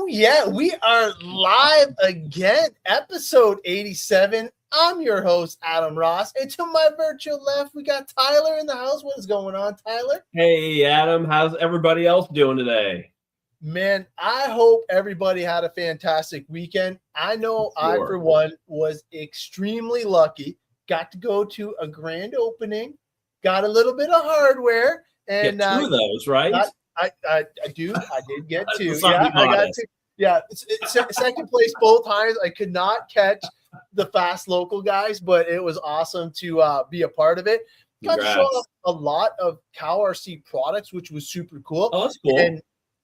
yeah, we are live again, episode 87. I'm your host, Adam Ross, and to my virtual left, we got Tyler in the house. What is going on, Tyler? Hey, Adam. How's everybody else doing today? Man, I hope everybody had a fantastic weekend. I know I, for one, was extremely lucky. Got to go to a grand opening, got a little bit of hardware, and get two of those, right? I did get two. Yeah, I got two. Yeah, second place both times. I could not catch the fast local guys, but it was awesome to be a part of it. Got to show off a lot of CowRC products, which was super cool. Oh, that's cool. And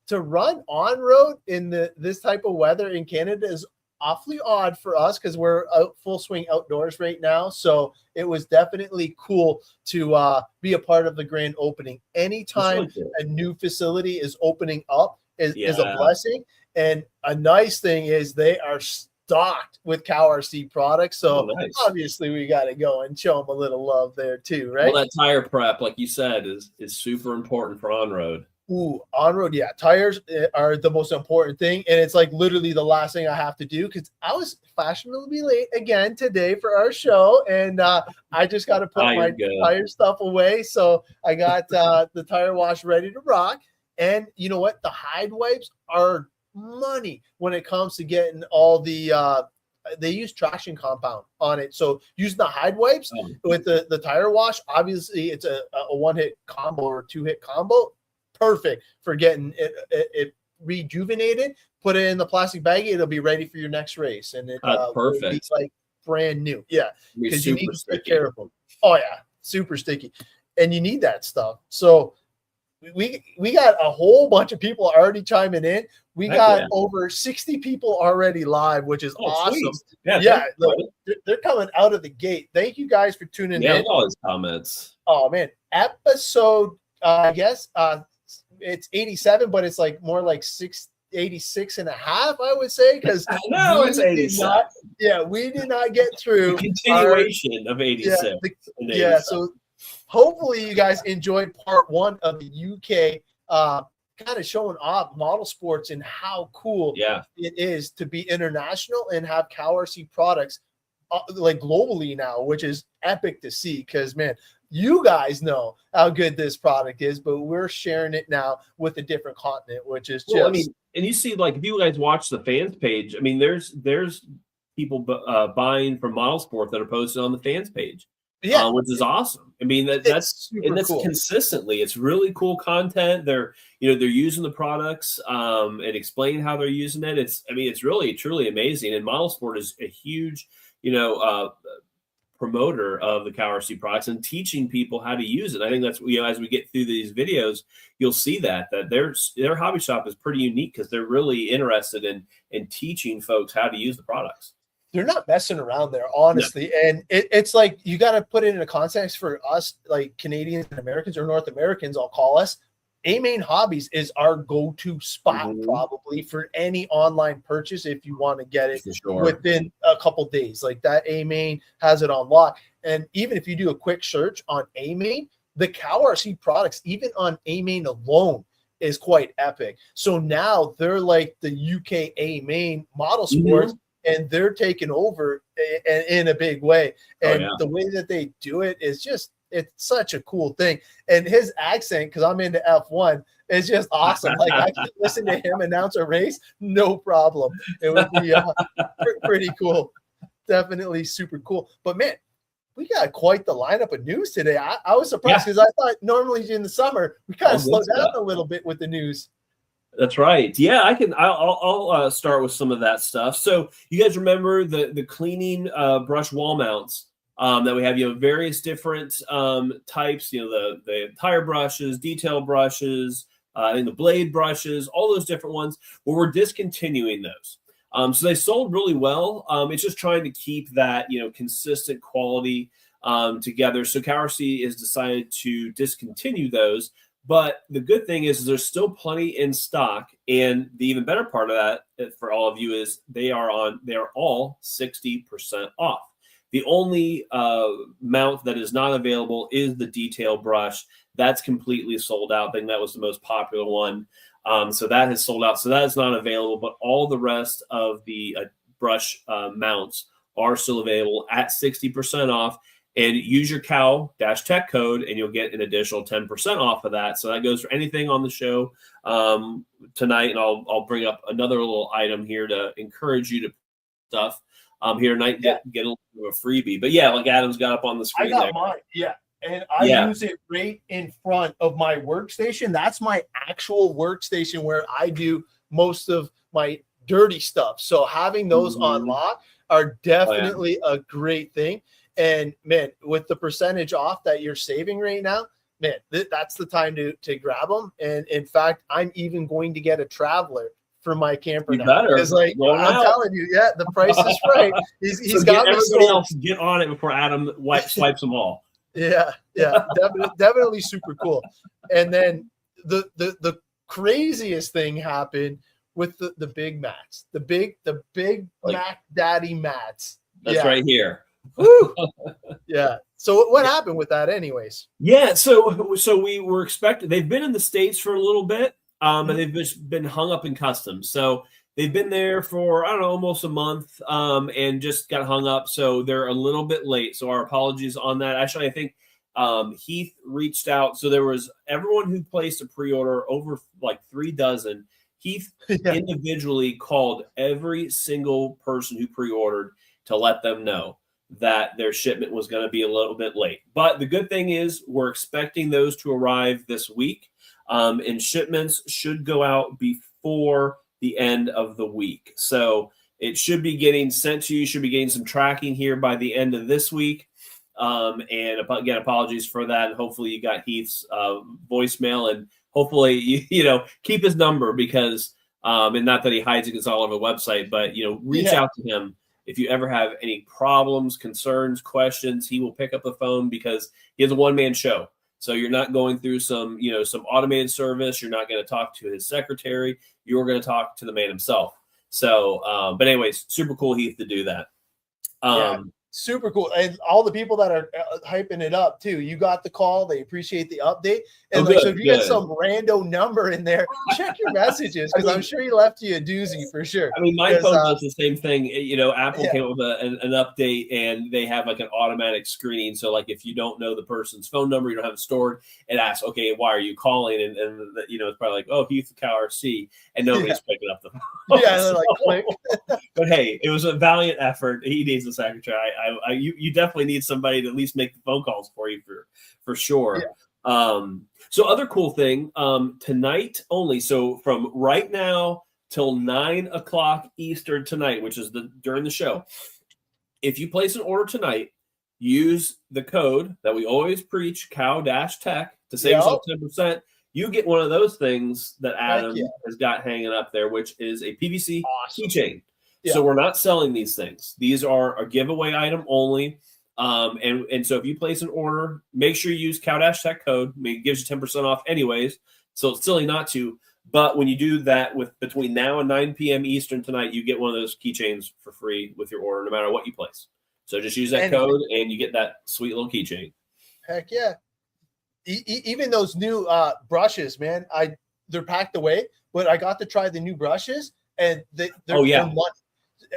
to run on road in this type of weather in Canada is awfully odd for us because we're out full swing outdoors right now. So it was definitely cool to be a part of the grand opening. Anytime a new facility is opening up is a blessing. And a nice thing is they are stocked with CowRC products. So obviously we got to go and show them a little love there too, right? Well, that tire prep, like you said, is super important for on-road. Ooh, on-road, yeah. Tires are the most important thing, and it's like literally the last thing I have to do because I was fashionably late again today for our show, and I just got to put my tire stuff away. So I got the tire wash ready to rock. And you know what? The hide wipes are money when it comes to getting all the they use traction compound on it. So using the hide wipes with the tire wash, obviously it's a one-hit combo or two-hit combo. Perfect for getting it rejuvenated. Put it in the plastic baggie. It'll be ready for your next race, and it perfect. Will be like brand new. Yeah, because you need to take care of them. Oh yeah, super sticky, and you need that stuff. So we got a whole bunch of people already chiming in. We got over 60 people already live, which is awesome. Sweet. Yeah, they're coming out of the gate. Thank you guys for tuning in. Yeah, all his comments. Oh man, episode I guess it's 87, but it's like more like 86 and a half, I would say, because no, it's 87. We did not get through the continuation of 86. So hopefully you guys enjoyed part one of the UK kind of showing off Modelsports and how cool it is to be international and have CowRC products like globally now, which is epic to see because, man, you guys know how good this product is, but we're sharing it now with a different continent, which is just. Well, I mean, and you see, like, if you guys watch the fans page, I mean, there's people buying from Modelsport that are posted on the fans page, which is awesome. I mean, that's cool. Consistently, it's really cool content. They're using the products and explain how they're using it. It's really truly amazing. And Modelsport is a huge, promoter of the CowRC products and teaching people how to use it. I think that's, as we get through these videos, you'll see that their hobby shop is pretty unique because they're really interested in teaching folks how to use the products. They're not messing around there, honestly. No. And it's like, you got to put it in a context for us, like Canadians and Americans or North Americans, I'll call us. AMain Hobbies is our go-to spot probably for any online purchase if you want to get it within a couple days. Like that, AMain has it on lock. And even if you do a quick search on AMain, the CowRC products, even on AMain alone, is quite epic. So now they're like the UK AMain Modelsports, and they're taking over in a big way. And the way that they do it is just, it's such a cool thing. And his accent, because I'm into F1, is just awesome. Like, I can listen to him announce a race, no problem. It would be pretty cool. Definitely super cool. But, man, we got quite the lineup of news today. I was surprised because I thought normally in the summer, we kind of slow down a little bit with the news. That's right. Yeah, I'll start with some of that stuff. So you guys remember the cleaning brush wall mounts that we have, various different types, the tire brushes, detail brushes, and the blade brushes, all those different ones. Well, we're discontinuing those. So they sold really well. It's just trying to keep that, consistent quality together. So CowRC has decided to discontinue those. But the good thing is there's still plenty in stock. And the even better part of that for all of you is they are all 60% off. The only mount that is not available is the detail brush. That's completely sold out. I think that was the most popular one. So that has sold out. So that is not available, but all the rest of the brush mounts are still available at 60% off. And use your COW-TECH code, and you'll get an additional 10% off of that. So that goes for anything on the show tonight. And I'll bring up another little item here to encourage you to stuff here tonight. Get a little bit of a freebie. But yeah, like Adam's got up on the screen. I got there. mine. Yeah. And I use it right in front of my workstation. That's my actual workstation where I do most of my dirty stuff. So having those on lock are definitely a great thing. And man, with the percentage off that you're saving right now, man, that's the time to grab them. And in fact, I'm even going to get a traveler for my camper you now. Better. Because like I'm telling you, the price is right. He's so got everybody else get on it before Adam swipes them all. Yeah, definitely super cool. And then the craziest thing happened with the big mats, the big like, Mac Daddy mats. That's right here. Woo! Yeah. So what happened with that, anyways? Yeah. So we were expecting. They've been in the States for a little bit, and they've just been hung up in customs. So they've been there for, I don't know, almost a month, and just got hung up. So they're a little bit late. So our apologies on that. Actually, I think Heath reached out. So there was everyone who placed a pre-order, over like 3 dozen. Heath individually called every single person who pre-ordered to let them know that their shipment was going to be a little bit late. But the good thing is we're expecting those to arrive this week, and shipments should go out before the end of the week. So it should be getting sent to you, should be getting some tracking here by the end of this week. And again, apologies for that. And hopefully you got Heath's voicemail, and hopefully you keep his number, because and not that he hides it, it's all over the website, but reach out to him. If you ever have any problems, concerns, questions, he will pick up the phone, because he has a one-man show. So you're not going through some automated service. You're not going to talk to his secretary. You're going to talk to the man himself. So, but anyways, super cool, Heath, to do that. Super cool. And all the people that are hyping it up too. You got the call. They appreciate the update. And so if you get some rando number in there, check your messages, because I'm sure he left you a doozy for sure. I mean, my phone does the same thing. Apple came up with an update, and they have like an automatic screening. So like if you don't know the person's phone number, you don't have it stored, it asks, okay, why are you calling? And it's probably like, oh, Heath RC, and nobody's picking up the phone. Yeah, they're like, click. But hey, it was a valiant effort. He needs a secretary. You definitely need somebody to at least make the phone calls for you for sure. Yeah. So other cool thing, tonight only. So from right now till 9 o'clock Eastern tonight, which is during the show, if you place an order tonight, use the code that we always preach, COW-TECH, to save yourself 10%. You get one of those things that Adam has got hanging up there, which is a PVC keychain. Yeah. So we're not selling these things. These are a giveaway item only. And so if you place an order, make sure you use COW-TECH code. I mean, it gives you 10% off anyways, so it's silly not to. But when you do that between now and 9 p.m. Eastern tonight, you get one of those keychains for free with your order, no matter what you place. So just use that code, and you get that sweet little keychain. Heck yeah. Even those new brushes, man, they're packed away, but I got to try the new brushes, and they're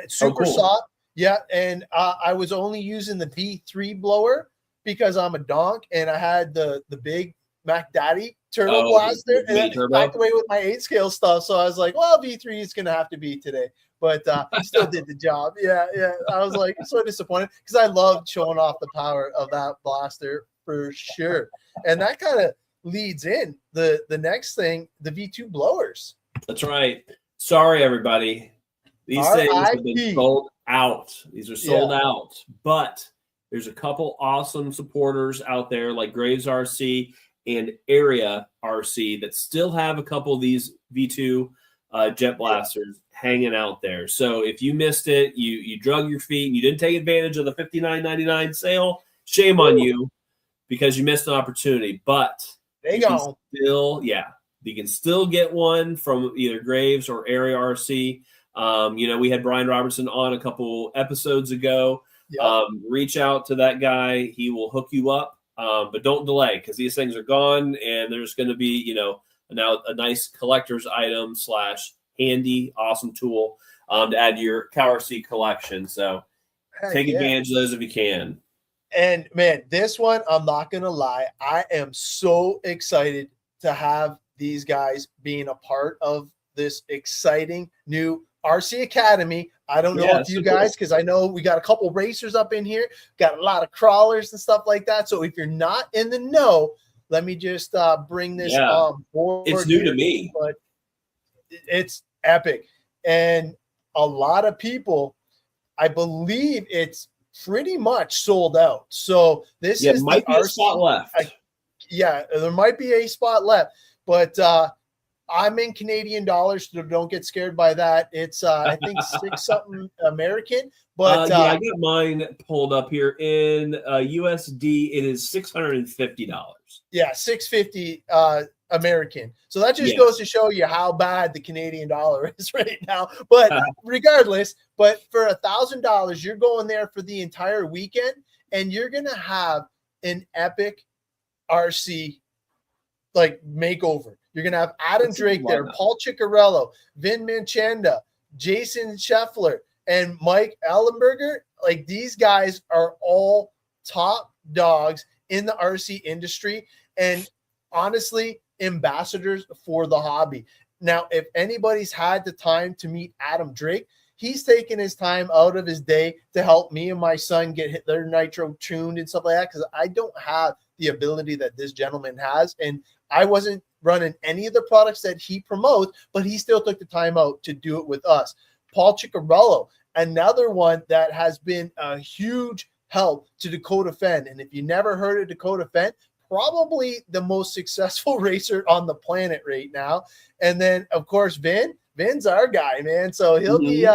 super soft. Yeah, and I was only using the V3 blower because I'm a donk, and I had the big Mac Daddy turbo blaster, and then packed away with my 8-scale stuff. So I was like, well, V3 is gonna have to be today, but still did the job. Yeah. I was like so disappointed, because I loved showing off the power of that blaster for sure. And that kind of leads in the next thing, the V2 blowers. That's right. Sorry, everybody. These things have been sold out. These are sold out. But there's a couple awesome supporters out there like Graves RC and Area RC that still have a couple of these V2 jet blasters hanging out there. So if you missed it, you drug your feet, and you didn't take advantage of the $59.99 sale, shame on you, because you missed an opportunity. But you can still get one from either Graves or Area RC. We had Brian Robertson on a couple episodes ago. Yep. reach out to that guy. He will hook you up, but don't delay because these things are gone, and there's going to be, you know, now a nice collector's item / handy, awesome tool to add to your COWRC collection. So take advantage of those if you can. And man, this one, I'm not going to lie, I am so excited to have these guys being a part of this exciting new RC Academy. I don't know if you guys, because I know we got a couple racers up in here, got a lot of crawlers and stuff like that. So if you're not in the know, let me just bring this on board. It's new to me, but it's epic. And a lot of people, I believe it's pretty much sold out. So this is might be a spot left. There might be a spot left, but I'm in Canadian dollars, so don't get scared by that. It's I think 6 something American, but I got mine pulled up here in USD. It is $650. Yeah, $650 American. So that just goes to show you how bad the Canadian dollar is right now. But regardless, but for $1,000, you're going there for the entire weekend, and you're gonna have an epic RC like makeover. You're gonna have Adam Drake there, Paul Ciccarello, Vin Manchanda, Jason Scheffler, and Mike Ellenberger. Like, these guys are all top dogs in the RC industry, and honestly, ambassadors for the hobby. Now, if anybody's had the time to meet Adam Drake, he's taken his time out of his day to help me and my son get their nitro tuned and stuff like that, because I don't have the ability that this gentleman has, and I wasn't running any of the products that he promotes, but he still took the time out to do it with us. Paul Ciccarello, another one that has been a huge help to Dakota Fenn. And if you never heard of Dakota Fenn, probably the most successful racer on the planet right now. And then, of course, Vin's our guy, man. So he'll be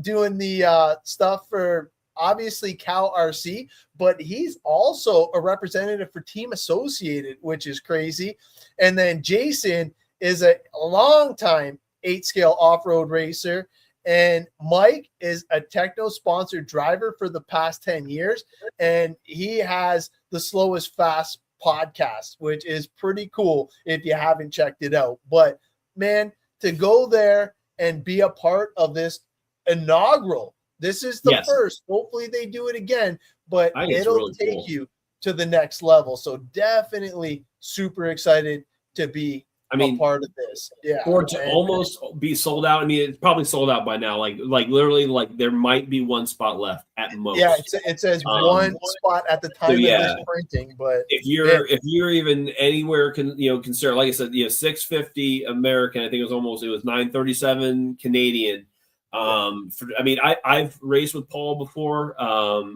doing the stuff for obviously COWRC, but he's also a representative for Team Associated, which is crazy. And then Jason is a long-time 8-scale off-road racer. And Mike is a Techno-sponsored driver for the past 10 years. And he has the Slowest Fast podcast, which is pretty cool if you haven't checked it out. But, man, to go there and be a part of this inaugural, this is the first. Hopefully they do it again, but it'll really take you to the next level. So definitely super excited to be a part of this. Yeah. Or to almost be sold out. I mean, it's probably sold out by now. Like literally, like there might be one spot left at most. Yeah, it says one spot at the time of this printing. But if you're even anywhere consider, like I said, $650 American. I think it was $937 Canadian. I've raced with Paul before,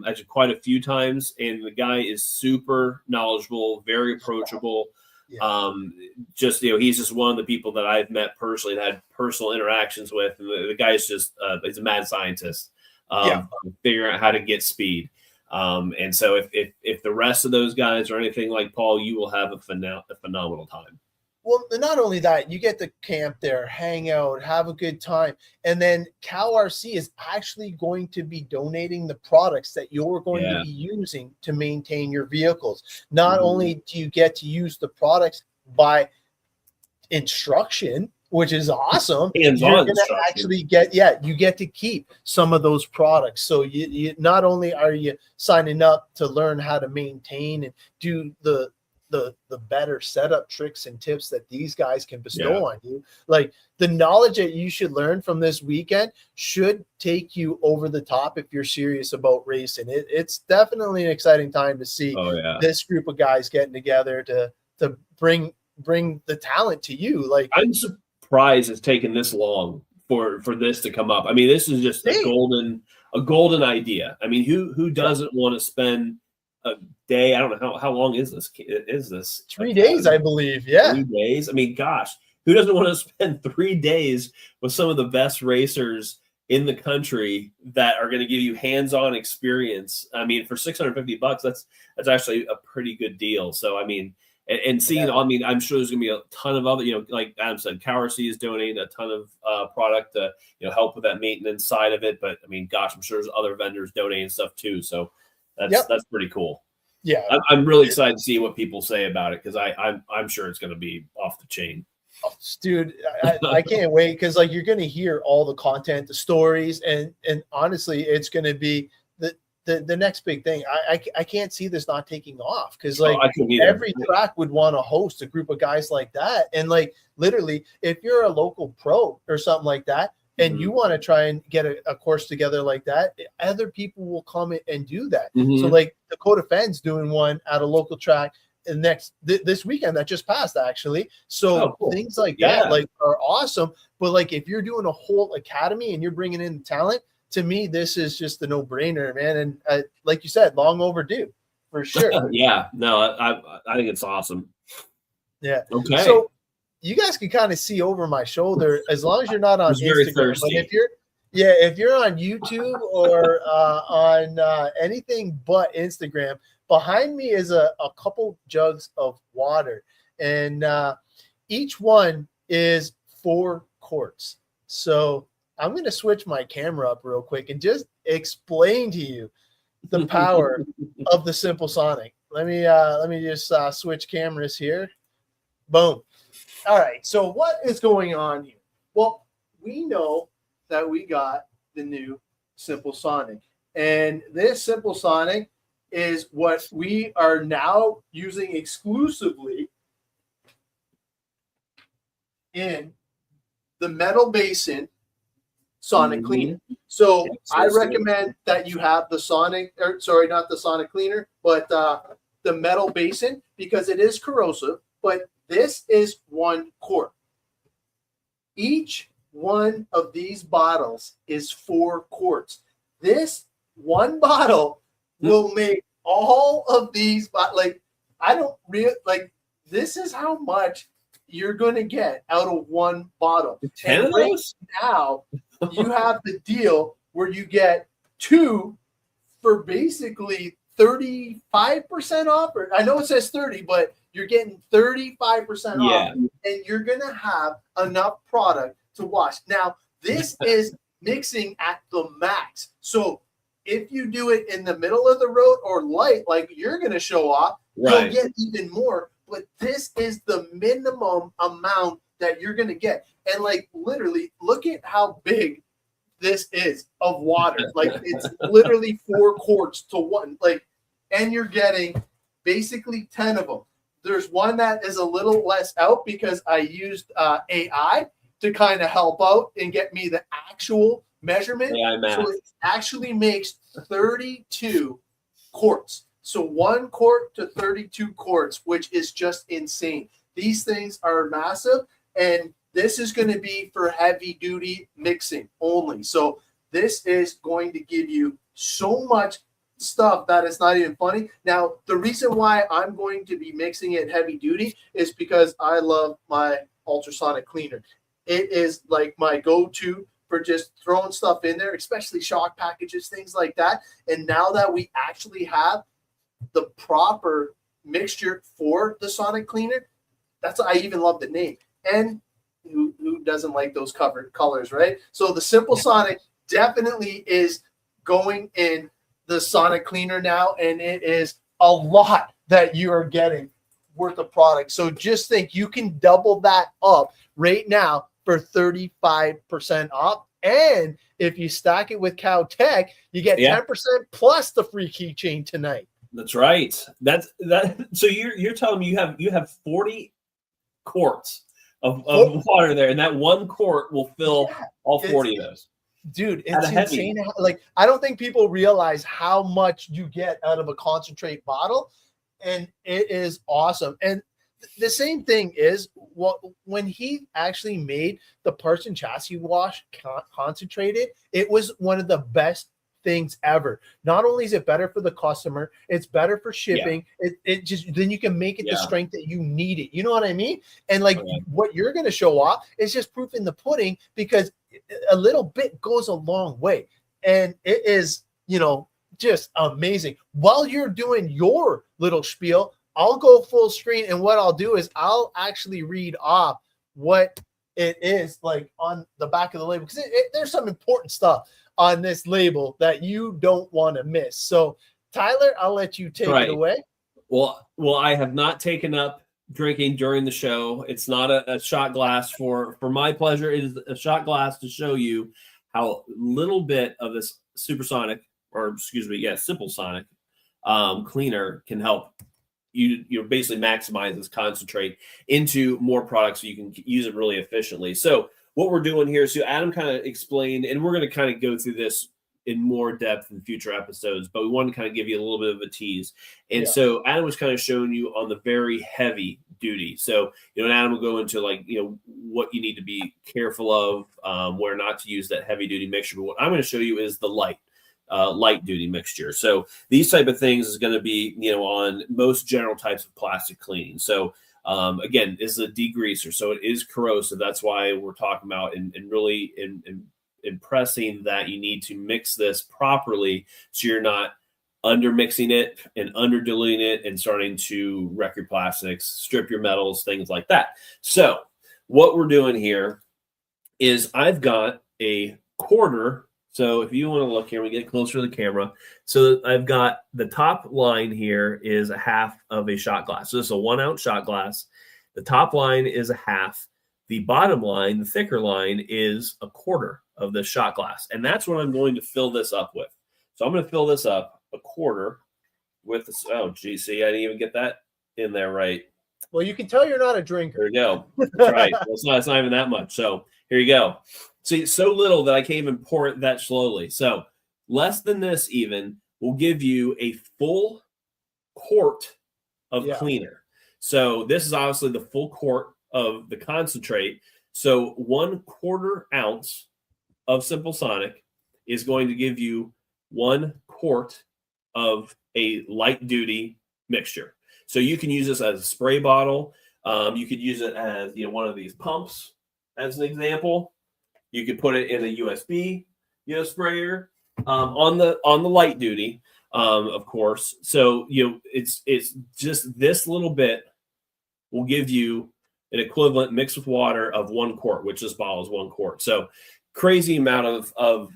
actually quite a few times, and the guy is super knowledgeable, very approachable. He's just one of the people that I've met personally and had personal interactions with, and the guy's just he's a mad scientist, figuring out how to get speed. And so if the rest of those guys are anything like Paul, you will have a phenomenal time. Well, not only that, you get to camp there, hang out, have a good time. And then COWRC is actually going to be donating the products that you're going to be using to maintain your vehicles. Not only do you get to use the products by instruction, which is awesome, you're going to actually get to keep some of those products. So you not only are you signing up to learn how to maintain and do the better setup tricks and tips that these guys can bestow on you. Like, the knowledge that you should learn from this weekend should take you over the top if you're serious about racing. It's definitely an exciting time to see this group of guys getting together to bring the talent to you. Like, I'm surprised it's taken this long for this to come up. I mean, this is just a golden idea. I mean, who doesn't want to spend a day? I don't know how long is this? 3 days, I believe. Yeah, 3 days. I mean, gosh, who doesn't want to spend 3 days with some of the best racers in the country that are going to give you hands-on experience? I mean, for $650, that's actually a pretty good deal. So, I mean, and seeing, I mean, I'm sure there's going to be a ton of other, like Adam said, COWRC is donating a ton of product to, help with that maintenance side of it. But I mean, gosh, I'm sure there's other vendors donating stuff too. So that's pretty cool. Yeah. I'm really excited to see what people say about it, because I'm sure it's going to be off the chain. Dude, I can't wait, because like you're going to hear all the content, the stories, and honestly, it's going to be the next big thing. I can't see this not taking off, because like every track would want to host a group of guys like that. And like literally, if you're a local pro or something like that, and you want to try and get a course together like that, other people will come and do that. So like Dakota Fenn's doing one at a local track this weekend that just passed, actually. So cool. Things like that like are awesome. But like if you're doing a whole academy and you're bringing in talent, to me, this is just a no-brainer, man. And like you said, long overdue for sure. I think it's awesome. Yeah. Okay. So you guys can kind of see over my shoulder, as long as you're not on Instagram. But if you're on YouTube or on anything but Instagram, behind me is a couple jugs of water, and each one is 4 quarts. So I'm going to switch my camera up real quick and just explain to you the power of the Simple Sonic. Let me just switch cameras here. Boom. All right. So what is going on here? Well, we know that we got the new Simple Sonic, and this Simple Sonic is what we are now using exclusively in the metal basin Sonic cleaner. So I recommend that you have the not the Sonic cleaner, but the metal basin, because it is corrosive. But this is 1 quart. Each one of these bottles is 4 quarts. This one bottle will make all of these, like, this is how much you're going to get out of 1 bottle. 10 of those? Now you have the deal where you get 2 for basically 35% off. Or I know it says 30, but you're getting 35% off, and you're going to have enough product to wash. Now, this is mixing at the max. So if you do it in the middle of the road or light, like you're going to show off, you'll get even more. But this is the minimum amount that you're going to get. And like literally, look at how big this is of water. Like it's literally 4 quarts to 1. Like, and you're getting basically 10 of them. There's one that is a little less out because I used AI to kind of help out and get me the actual measurement. So it actually makes 32 quarts. So 1 quart to 32 quarts, which is just insane. These things are massive, and this is going to be for heavy duty mixing only. So this is going to give you so much stuff that is not even funny. Now, the reason why I'm going to be mixing it heavy duty is because I love my ultrasonic cleaner. It is like my go-to for just throwing stuff in there, especially shock packages, things like that. And now that we actually have the proper mixture for the Sonic cleaner, I even love the name. And who doesn't like those covered colors, right? So the Simple Sonic definitely is going in the Sonic cleaner now, and it is a lot that you are getting worth of product. So just think, you can double that up right now for 35% off. And if you stack it with COWTECH, you get 10% plus the free keychain tonight. That's right. That's that. So you're telling me you have 40 quarts of water there, and that 1 quart will fill all 40 of those. Dude, it's insane. Like, I don't think people realize how much you get out of a concentrate bottle, and it is awesome. And the same thing is when he actually made the parts and chassis wash concentrated, it was one of the best things ever. Not only is it better for the customer, it's better for shipping. It just, then you can make it the strength that you need it. You know what I mean? And like what you're going to show off is just proof in the pudding, because a little bit goes a long way. And it is, just amazing. While you're doing your little spiel, I'll go full screen, and what I'll do is I'll actually read off what it is like on the back of the label, because there's some important stuff on this label that you don't want to miss. So Tyler, I'll let you take it away. Well, I have not taken up drinking during the show. It's not a shot glass for my pleasure. It is a shot glass to show you how little bit of this supersonic, or excuse me, Simple Sonic cleaner can help you basically maximize this concentrate into more products so you can use it really efficiently. So what we're doing here, so Adam kind of explained, and we're going to kind of go through this in more depth in future episodes, but we wanted to kind of give you a little bit of a tease. And so Adam was kind of showing you on the very heavy duty. So, and Adam will go into what you need to be careful of, where not to use that heavy duty mixture. But what I'm going to show you is the light duty mixture. So these type of things is going to be, on most general types of plastic cleaning. So again, this is a degreaser, so it is corrosive. That's why we're talking about and really impressing that you need to mix this properly, so you're not under mixing it and under diluting it and starting to wreck your plastics, strip your metals, things like that. So what we're doing here is I've got a quarter. So if you want to look here, we get closer to the camera. So I've got the top line here is a half of a shot glass. So this is a 1 ounce shot glass. The top line is a half. The bottom line, the thicker line, is a quarter of the shot glass. And that's what I'm going to fill this up with. So I'm going to fill this up a quarter with this. Oh, geez, see, I didn't even get that in there right. Well, you can tell you're not a drinker. There you go. That's right. Well, it's not even that much. So here you go. See, it's so little that I can't even pour it that slowly. So less than this even will give you a full quart of cleaner. So this is obviously the full quart of the concentrate. So 1/4 ounce of Simple Sonic is going to give you 1 quart of a light duty mixture. So you can use this as a spray bottle. You could use it as one of these pumps as an example. You could put it in a USB sprayer on the light duty, of course. So it's just this little bit will give you an equivalent mixed with water of 1 quart, which this bottle is 1 quart. So crazy amount of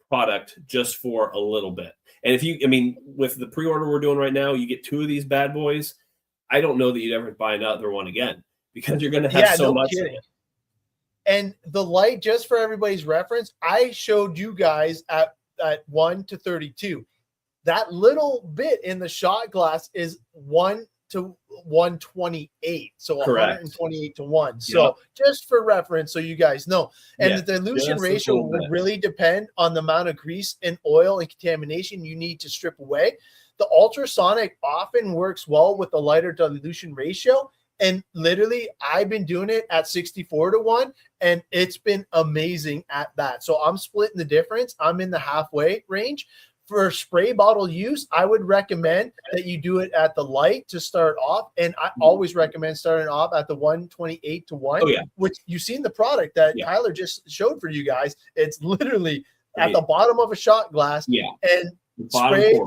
product just for a little bit. And with the pre-order we're doing right now, you get 2 of these bad boys. I don't know that you'd ever buy another one again, because you're going to have so much. Kidding. And the light, just for everybody's reference, I showed you guys at 1 to 32. That little bit in the shot glass is 1 to 128. So correct. 128 to 1. So just for reference, so you guys know. And the dilution ratio will really depend on the amount of grease and oil and contamination you need to strip away. The ultrasonic often works well with the lighter dilution ratio. And literally, I've been doing it at 64 to 1, and it's been amazing at that. So I'm splitting the difference. I'm in the halfway range. For spray bottle use, I would recommend that you do it at the light to start off. And I always recommend starting off at the 128 to 1, which you've seen the product that Tyler just showed for you guys. It's literally at the bottom of a shot glass. And spray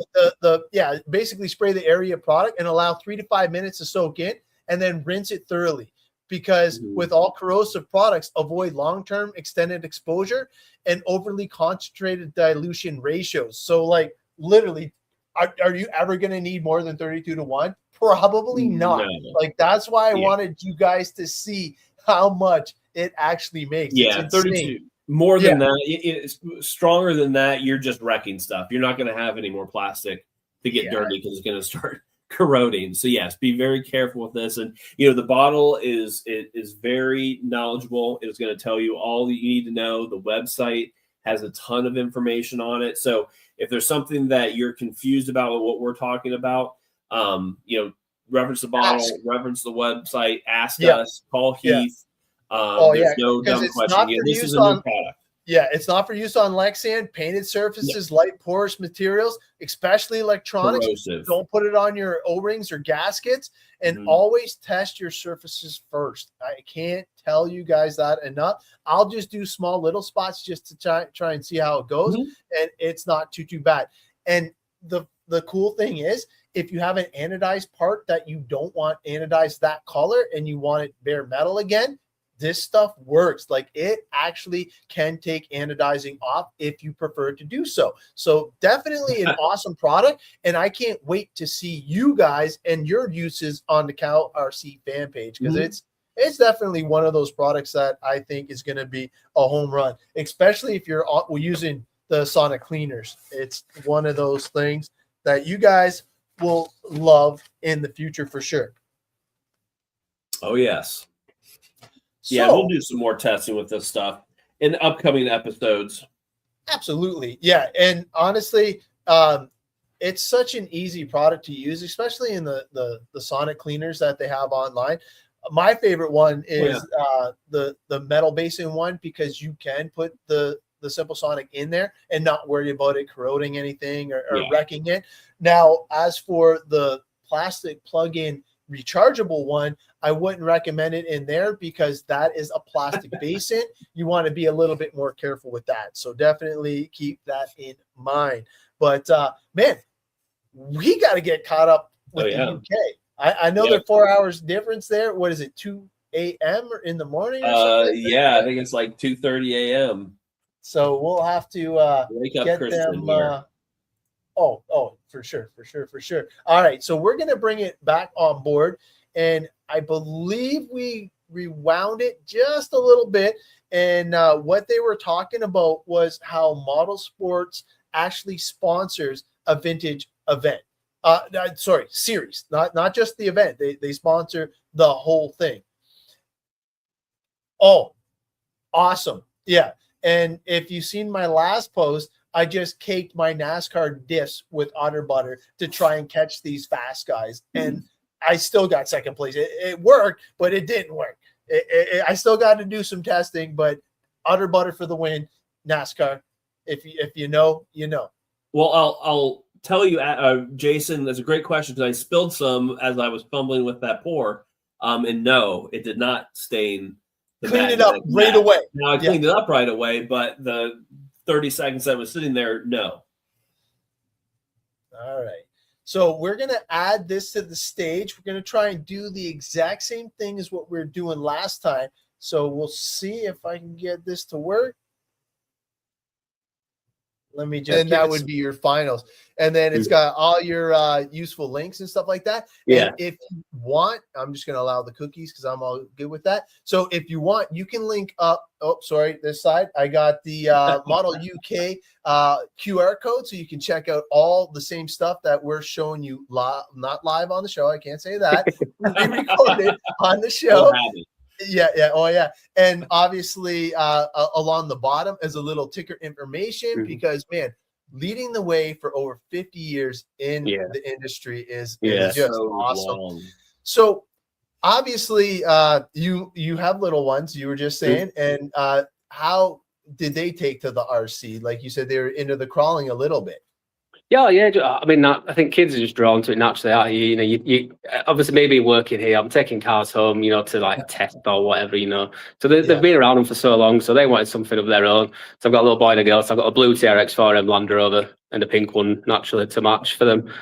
basically spray the area product and allow 3 to 5 minutes to soak in, and then rinse it thoroughly. Because with all corrosive products, avoid long-term extended exposure and overly concentrated dilution ratios. So literally, are you ever going to need more than 32 to 1? Probably not. No. That's why I wanted you guys to see how much it actually makes. Yeah, 32. More than that, it's stronger than that. You're just wrecking stuff. You're not going to have any more plastic to get dirty, because it's going to start corroding. So yes, be very careful with this. And the bottle is very knowledgeable. It's going to tell you all that you need to know. The website has a ton of information on it. So if there's something that you're confused about what we're talking about, reference the bottle, reference the website, ask us, call Heath. There's no dumb question. This is a new product. Yeah, it's not for use on Lexan, painted surfaces, light porous materials, especially electronics. Corrosive. Don't put it on your O-rings or gaskets, and always test your surfaces first. I can't tell you guys that enough. I'll just do small little spots just to try and see how it goes, and it's not too bad. And the cool thing is if you have an anodized part that you don't want anodized that color and you want it bare metal again, this stuff works. Like, it actually can take anodizing off if you prefer to do so. So definitely an awesome product. And I can't wait to see you guys and your uses on the Cow RC fan page, because it's definitely one of those products that I think is going to be a home run, especially if you're using the sonic cleaners. It's one of those things that you guys will love in the future for sure. Oh, yes. Yeah, we'll do some more testing with this stuff in upcoming episodes. Absolutely. Yeah. And honestly, it's such an easy product to use, especially in the sonic cleaners that they have online. My favorite one is the metal basin one, because you can put the Simple Sonic in there and not worry about it corroding anything or wrecking it. Now, as for the plastic plug-in rechargeable one, I wouldn't recommend it in there, because that is a plastic basin. You want to be a little bit more careful with that. So definitely keep that in mind. But man, we got to get caught up with the UK. I know they're 4 hours difference there. What is it, 2 a.m. or in the morning? Or something? Yeah, I think it's like 2:30 a.m. So we'll have to wake up get Kristen them. here. Oh, for sure. All right, so we're going to bring it back on board, and I believe we rewound it just a little bit. And what they were talking about was how Modelsports actually sponsors a vintage event. Series, not just the event. They sponsor the whole thing. Oh, awesome. Yeah. And if you've seen my last post, I just caked my NASCAR diffs with otter butter to try and catch these fast guys. And I still got second place. It worked, but it didn't work. I still got to do some testing, but otter butter for the win, NASCAR. If you know, you know. Well, I'll tell you, Jason, that's a great question, because I spilled some as I was fumbling with that pour. And no, it did not stain. Clean it up right away. Now I cleaned it up right away, but the 30 seconds that was sitting there, no. All right. So we're going to add this to the stage. We're going to try and do the exact same thing as what we were doing last time. So we'll see if I can get this to work. Let me just. And that would be your finals. And then it's got all your useful links and stuff like that. Yeah. And if you want, I'm just going to allow the cookies because I'm all good with that. So if you want, you can link up. Oh, sorry, this side. I got the Model UK QR code, so you can check out all the same stuff that we're showing you not live on the show. I can't say that. We recorded on the show. Yeah. Oh, yeah. And obviously, along the bottom is a little ticker information because, man, leading the way for over 50 years in the industry is just so awesome. Long. So, obviously, you have little ones, you were just saying, and how did they take to the RC? Like you said, they were into the crawling a little bit. Yeah. I mean, I think kids are just drawn to it naturally. You obviously maybe working here, I'm taking cars home, to like test or whatever, So they've been around them for so long, so they wanted something of their own. So I've got a little boy and a girl. So I've got a blue TRX4M Land Rover and a pink one naturally to match for them.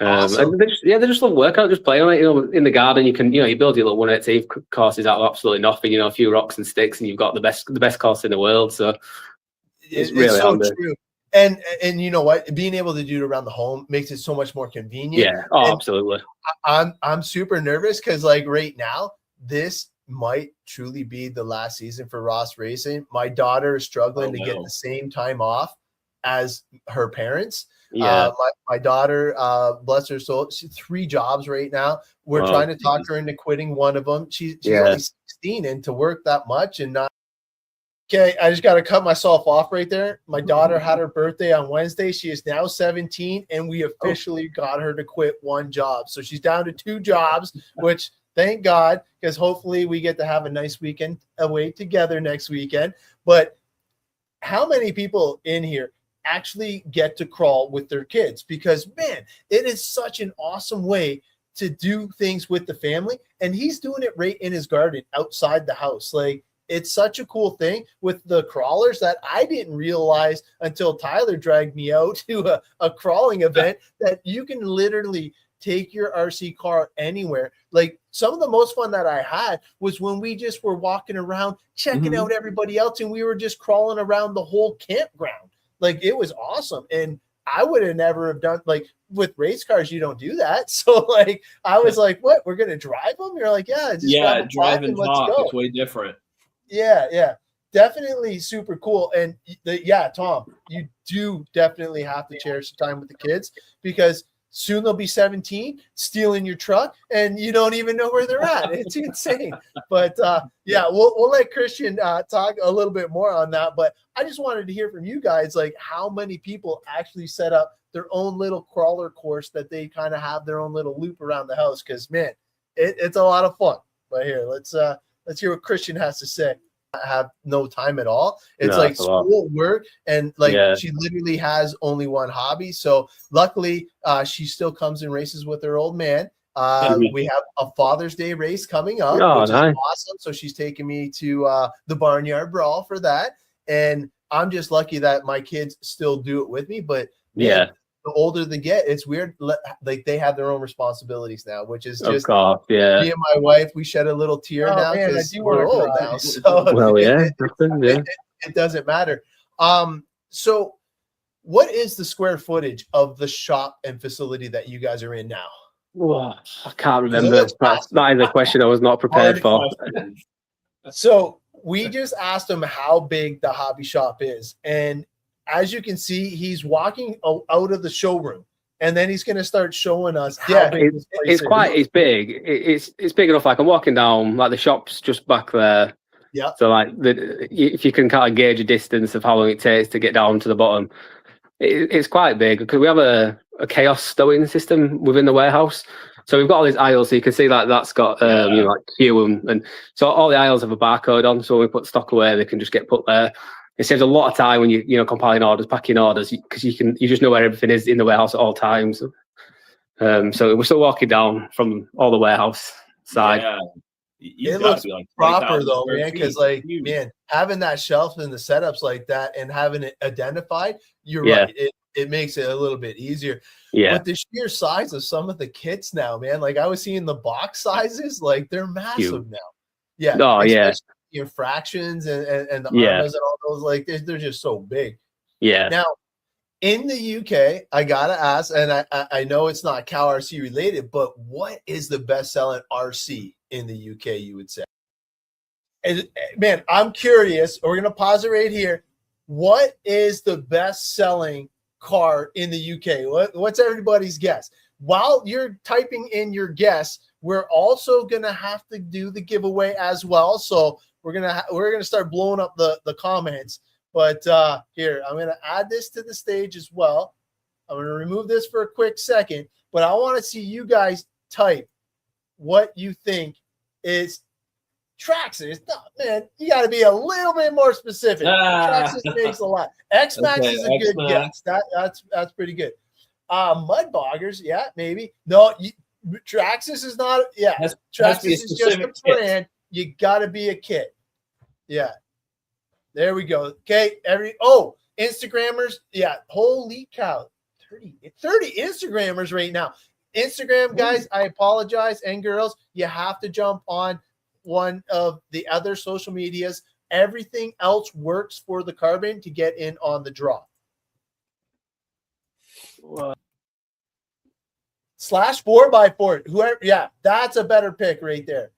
Awesome. And they just love workout, just playing on it. In the garden, you can, you build your little 118 courses out of absolutely nothing. A few rocks and sticks, and you've got the best course in the world. So it's really so handy. true. And you know what? Being able to do it around the home makes it so much more convenient. Yeah. Oh, and absolutely. I'm super nervous because, like, right now, this might truly be the last season for Ross Racing. My daughter is struggling to get the same time off as her parents. Yeah. My daughter, bless her soul, she's 3 jobs right now. We're trying to talk her into quitting one of them. She's only 16, and to work that much and not. Okay, I just got to cut myself off right there. My daughter had her birthday on Wednesday. She is now 17, and we officially got her to quit 1 job. So she's down to 2 jobs, which thank God, because hopefully we get to have a nice weekend away together next weekend. But how many people in here actually get to crawl with their kids? Because, man, it is such an awesome way to do things with the family. And he's doing it right in his garden outside the house. Like, it's such a cool thing with the crawlers that I didn't realize until Tyler dragged me out to a crawling event that you can literally take your RC car anywhere. Like some of the most fun that I had was when we just were walking around, checking out everybody else, and we were just crawling around the whole campground. Like it was awesome. And I would have never have done, like with race cars, you don't do that. So like I was like, what, we're gonna drive them? You're like, yeah, just drive and talk. It's way different. Yeah. Definitely super cool. And Tom, you do definitely have to cherish the time with the kids, because soon they'll be 17, stealing your truck, and you don't even know where they're at. It's insane. But we'll let Christian talk a little bit more on that. But I just wanted to hear from you guys, like how many people actually set up their own little crawler course that they kind of have their own little loop around the house. Because man, it's a lot of fun. But here, let's hear what Christian has to say. Have no time at all. It's like school, work, and like she literally has only one hobby. So luckily, she still comes and races with her old man. We have a Father's Day race coming up, which is awesome. So she's taking me to the Barnyard Brawl for that, and I'm just lucky that my kids still do it with me. But man, the older they get, it's weird. Like they have their own responsibilities now, which is just me and my wife. We shed a little tear now because we're old now. So it doesn't matter. So what is the square footage of the shop and facility that you guys are in now? Well, I can't remember. That is a question I was not prepared for. So we just asked him how big the hobby shop is, and as you can see, he's walking out of the showroom, and then he's going to start showing us. It's big. It's big enough. Like I'm walking down, like the shop's just back there. Yeah. So like if you can kind of gauge a distance of how long it takes to get down to the bottom, it's quite big, because we have a chaos stowing system within the warehouse. So we've got all these aisles, so you can see like that's got like queue and so all the aisles have a barcode on. So when we put stock away, they can just get put there. It saves a lot of time when you compiling orders, packing orders, because you just know where everything is in the warehouse at all times. So we're still walking down from all the warehouse side. Yeah. It looks like proper though, man, because like man, having that shelf and the setups like that and having it identified, you're right. It makes it a little bit easier. Yeah. But the sheer size of some of the kits now, man, like I was seeing the box sizes, like they're massive now. Yeah. Oh yeah. Infractions and the armas and all those, like they're just so big. Yeah. Now in the UK, I gotta ask, and I know it's not Cow RC related, but what is the best selling RC in the UK, you would say? And man, I'm curious. We're gonna pause it right here. What is the best selling car in the UK? What's everybody's guess? While you're typing in your guess, we're also gonna have to do the giveaway as well. So we're gonna start blowing up the comments. But here, I'm gonna add this to the stage as well. I'm gonna remove this for a quick second, but I want to see you guys type what you think is Traxxas. No, man, you got to be a little bit more specific. Traxxas makes a lot. X-Max is a good guess. That's pretty good. Mudboggers, yeah, maybe. No, Traxxas is not. Yeah, Traxxas is just a brand. You got to be a kit. Yeah. There we go. Okay. Instagrammers. Yeah. Holy cow. 30 Instagrammers right now. Instagram guys, I apologize. And girls, you have to jump on one of the other social medias. Everything else works for the carbon to get in on the draw. Slash 4x4. Whoever, yeah, that's a better pick right there.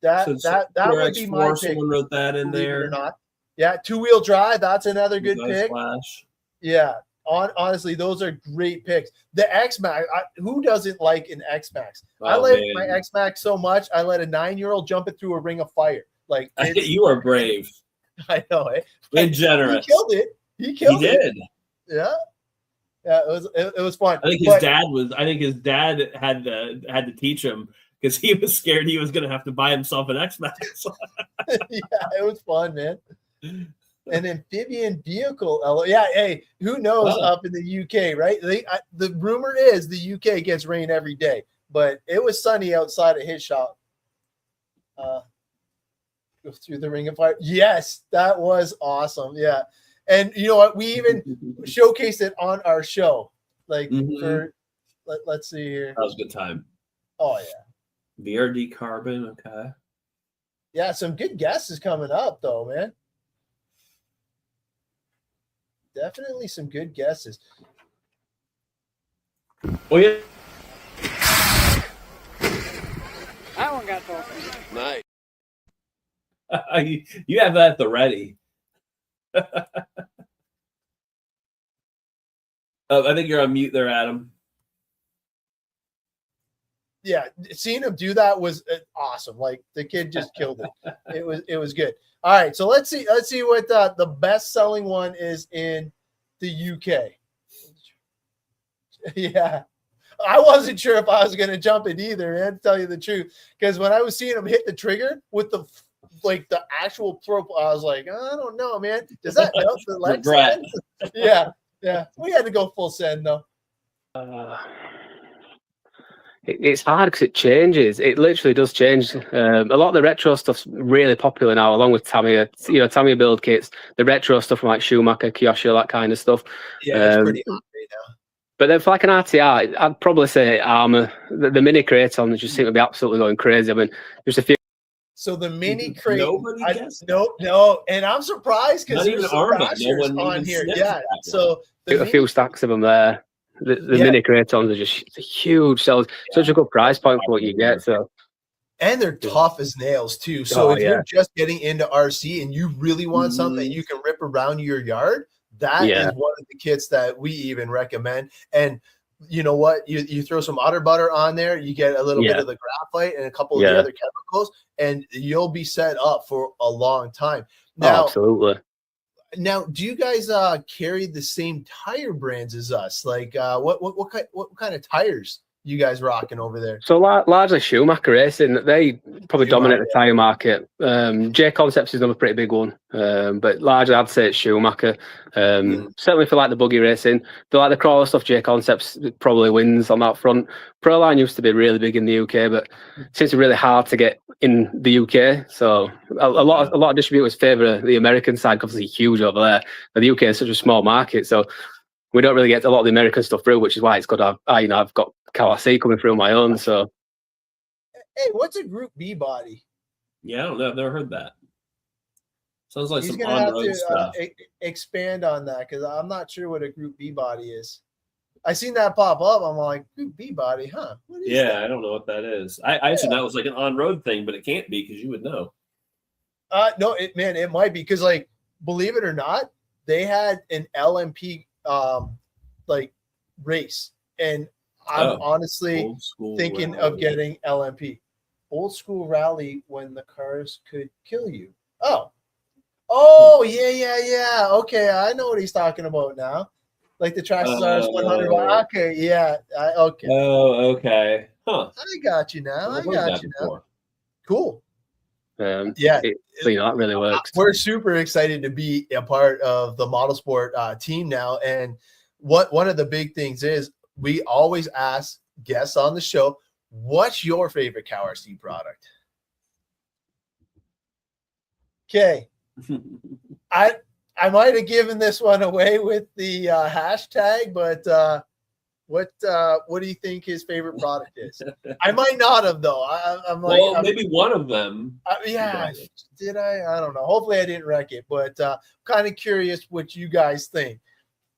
That would be my pick. Someone wrote that in there or not. Yeah, two-wheel drive. That's another good pick. Slash. Yeah, honestly, those are great picks. The X-Max. Who doesn't like an X-Max? I like my X-Max so much. I let a 9-year-old jump it through a ring of fire. Like you are brave. I know, eh? And generous. He killed it. He did. Yeah. Yeah, it was fun. I think his dad had to teach him, because he was scared he was going to have to buy himself an X-Max. Yeah, it was fun, man. An amphibian vehicle. Yeah, hey, who knows up in the UK, right? The rumor is the UK gets rain every day, but it was sunny outside of his shop. Go through the ring of fire. Yes, that was awesome. Yeah. And you know what? We even showcased it on our show. Like for Let's see here. That was a good time. Oh yeah. VRD carbon. Okay. Yeah, some good guesses coming up though, man. Definitely some good guesses. Oh yeah. That one got those. Nice. You have that at the ready. I think you're on mute there, Adam. Yeah, seeing him do that was awesome. Like the kid just killed it. It was good. All right, so let's see what the best selling one is in the UK. Yeah, I wasn't sure if I was going to jump it either, man, to tell you the truth, because when I was seeing him hit the trigger with the actual throw, I was like, I don't know, man. Does that melt the leg send? Yeah. We had to go full send though. It's hard because it changes. It literally does change. A lot of the retro stuff's really popular now, along with Tamiya. Tamiya build kits, the retro stuff from like Schumacher, Kyosho, that kind of stuff. Yeah, it's pretty hot right now. But then for like an RTR, I'd probably say Armour. The mini Kraton just seem to be absolutely going crazy. I mean, there's a few. So the mini crate, no, and I'm surprised because there's some Thrashers on here. Yeah, so a few stacks of them there. The mini Kratons are just huge sellers. Such a good price point for what you get. So, and they're tough as nails too. So if you're just getting into RC and you really want something that you can rip around your yard, that is one of the kits that we even recommend. And you know what? You throw some otter butter on there, you get a little bit of the graphite and a couple of the other chemicals, and you'll be set up for a long time. Now, absolutely. Now, do you guys carry the same tire brands as us? Like, what kind of tires you guys rocking over there? So largely Schumacher Racing. They probably dominate the tire market. J Concepts is another pretty big one, but largely I'd say it's Schumacher. Certainly for like the buggy racing, for like the crawler stuff, J Concepts probably wins on that front. Proline used to be really big in the UK, but it seems to be really hard to get in the UK. So a lot of distributors favour the American side because it's huge over there. But the UK is such a small market, so we don't really get a lot of the American stuff through, which is why it's good to have, I've got KC coming through my own. So, hey, what's a Group B body? Yeah, I don't know. I've never heard that. Sounds like He's some gonna have on-road to stuff. Expand on that because I'm not sure what a Group B body is. I seen that pop up. I'm like, Group B body, huh? What is that? I don't know what that is. I assumed that was like an on-road thing, but it can't be because you would know. No, it might be because, like, believe it or not, they had an LMP like race, and I'm honestly thinking of getting LMP, old school rally, when the cars could kill you. Oh yeah. Okay, I know what he's talking about now. Like the Traxxas 100. Okay, yeah. Okay. Oh, okay. Huh. I got you now. Cool. That really works. We're super excited to be a part of the Modelsport team now, and one of the big things is we always ask guests on the show, what's your favorite CowRC product? Okay. I might have given this one away with the hashtag, but what do you think his favorite product is? I might not have though. I'm like, maybe one of them. Did I? I don't know. Hopefully I didn't wreck it, but kind of curious what you guys think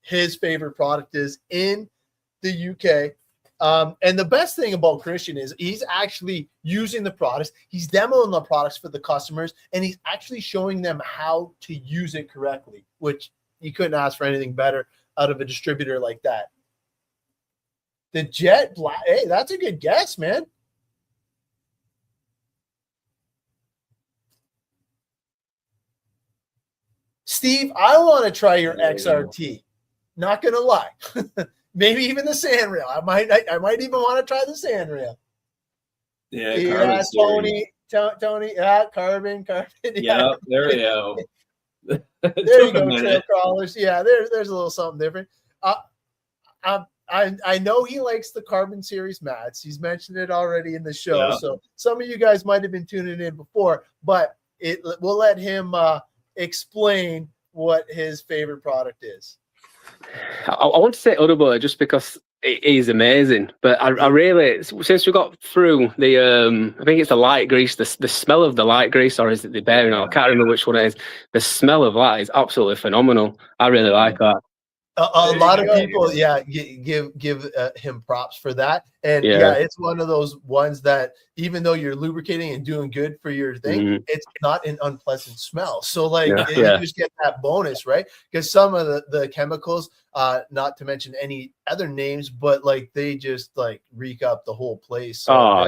his favorite product is in the UK. And the best thing about Christian is he's actually using the products. He's demoing the products for the customers, and he's actually showing them how to use it correctly, which you couldn't ask for anything better out of a distributor like that. The Jet Black. Hey, that's a good guess, man. Steve, I want to try your XRT. Not gonna lie. Maybe even the Sandrail. I might even want to try the Sandrail. Yeah, Tony. Yeah, carbon. Yeah, there we go. There you go, trail crawlers. Yeah, there's a little something different. I know he likes the Carbon Series mats. He's mentioned it already in the show. Yeah. So some of you guys might have been tuning in before, but we'll let him explain what his favorite product is. I want to say Udderboy just because It is amazing, but I really, since we got through the, I think it's the light grease, the smell of the light grease, or is it the bearing oil? I can't remember which one it is. The smell of that is absolutely phenomenal. I really like that. A lot of people, give him props for that, and it's one of those ones that even though you're lubricating and doing good for your thing, it's not an unpleasant smell. So like you just get that bonus, right? Because some of the chemicals, not to mention any other names, but like they just like reek up the whole place. So,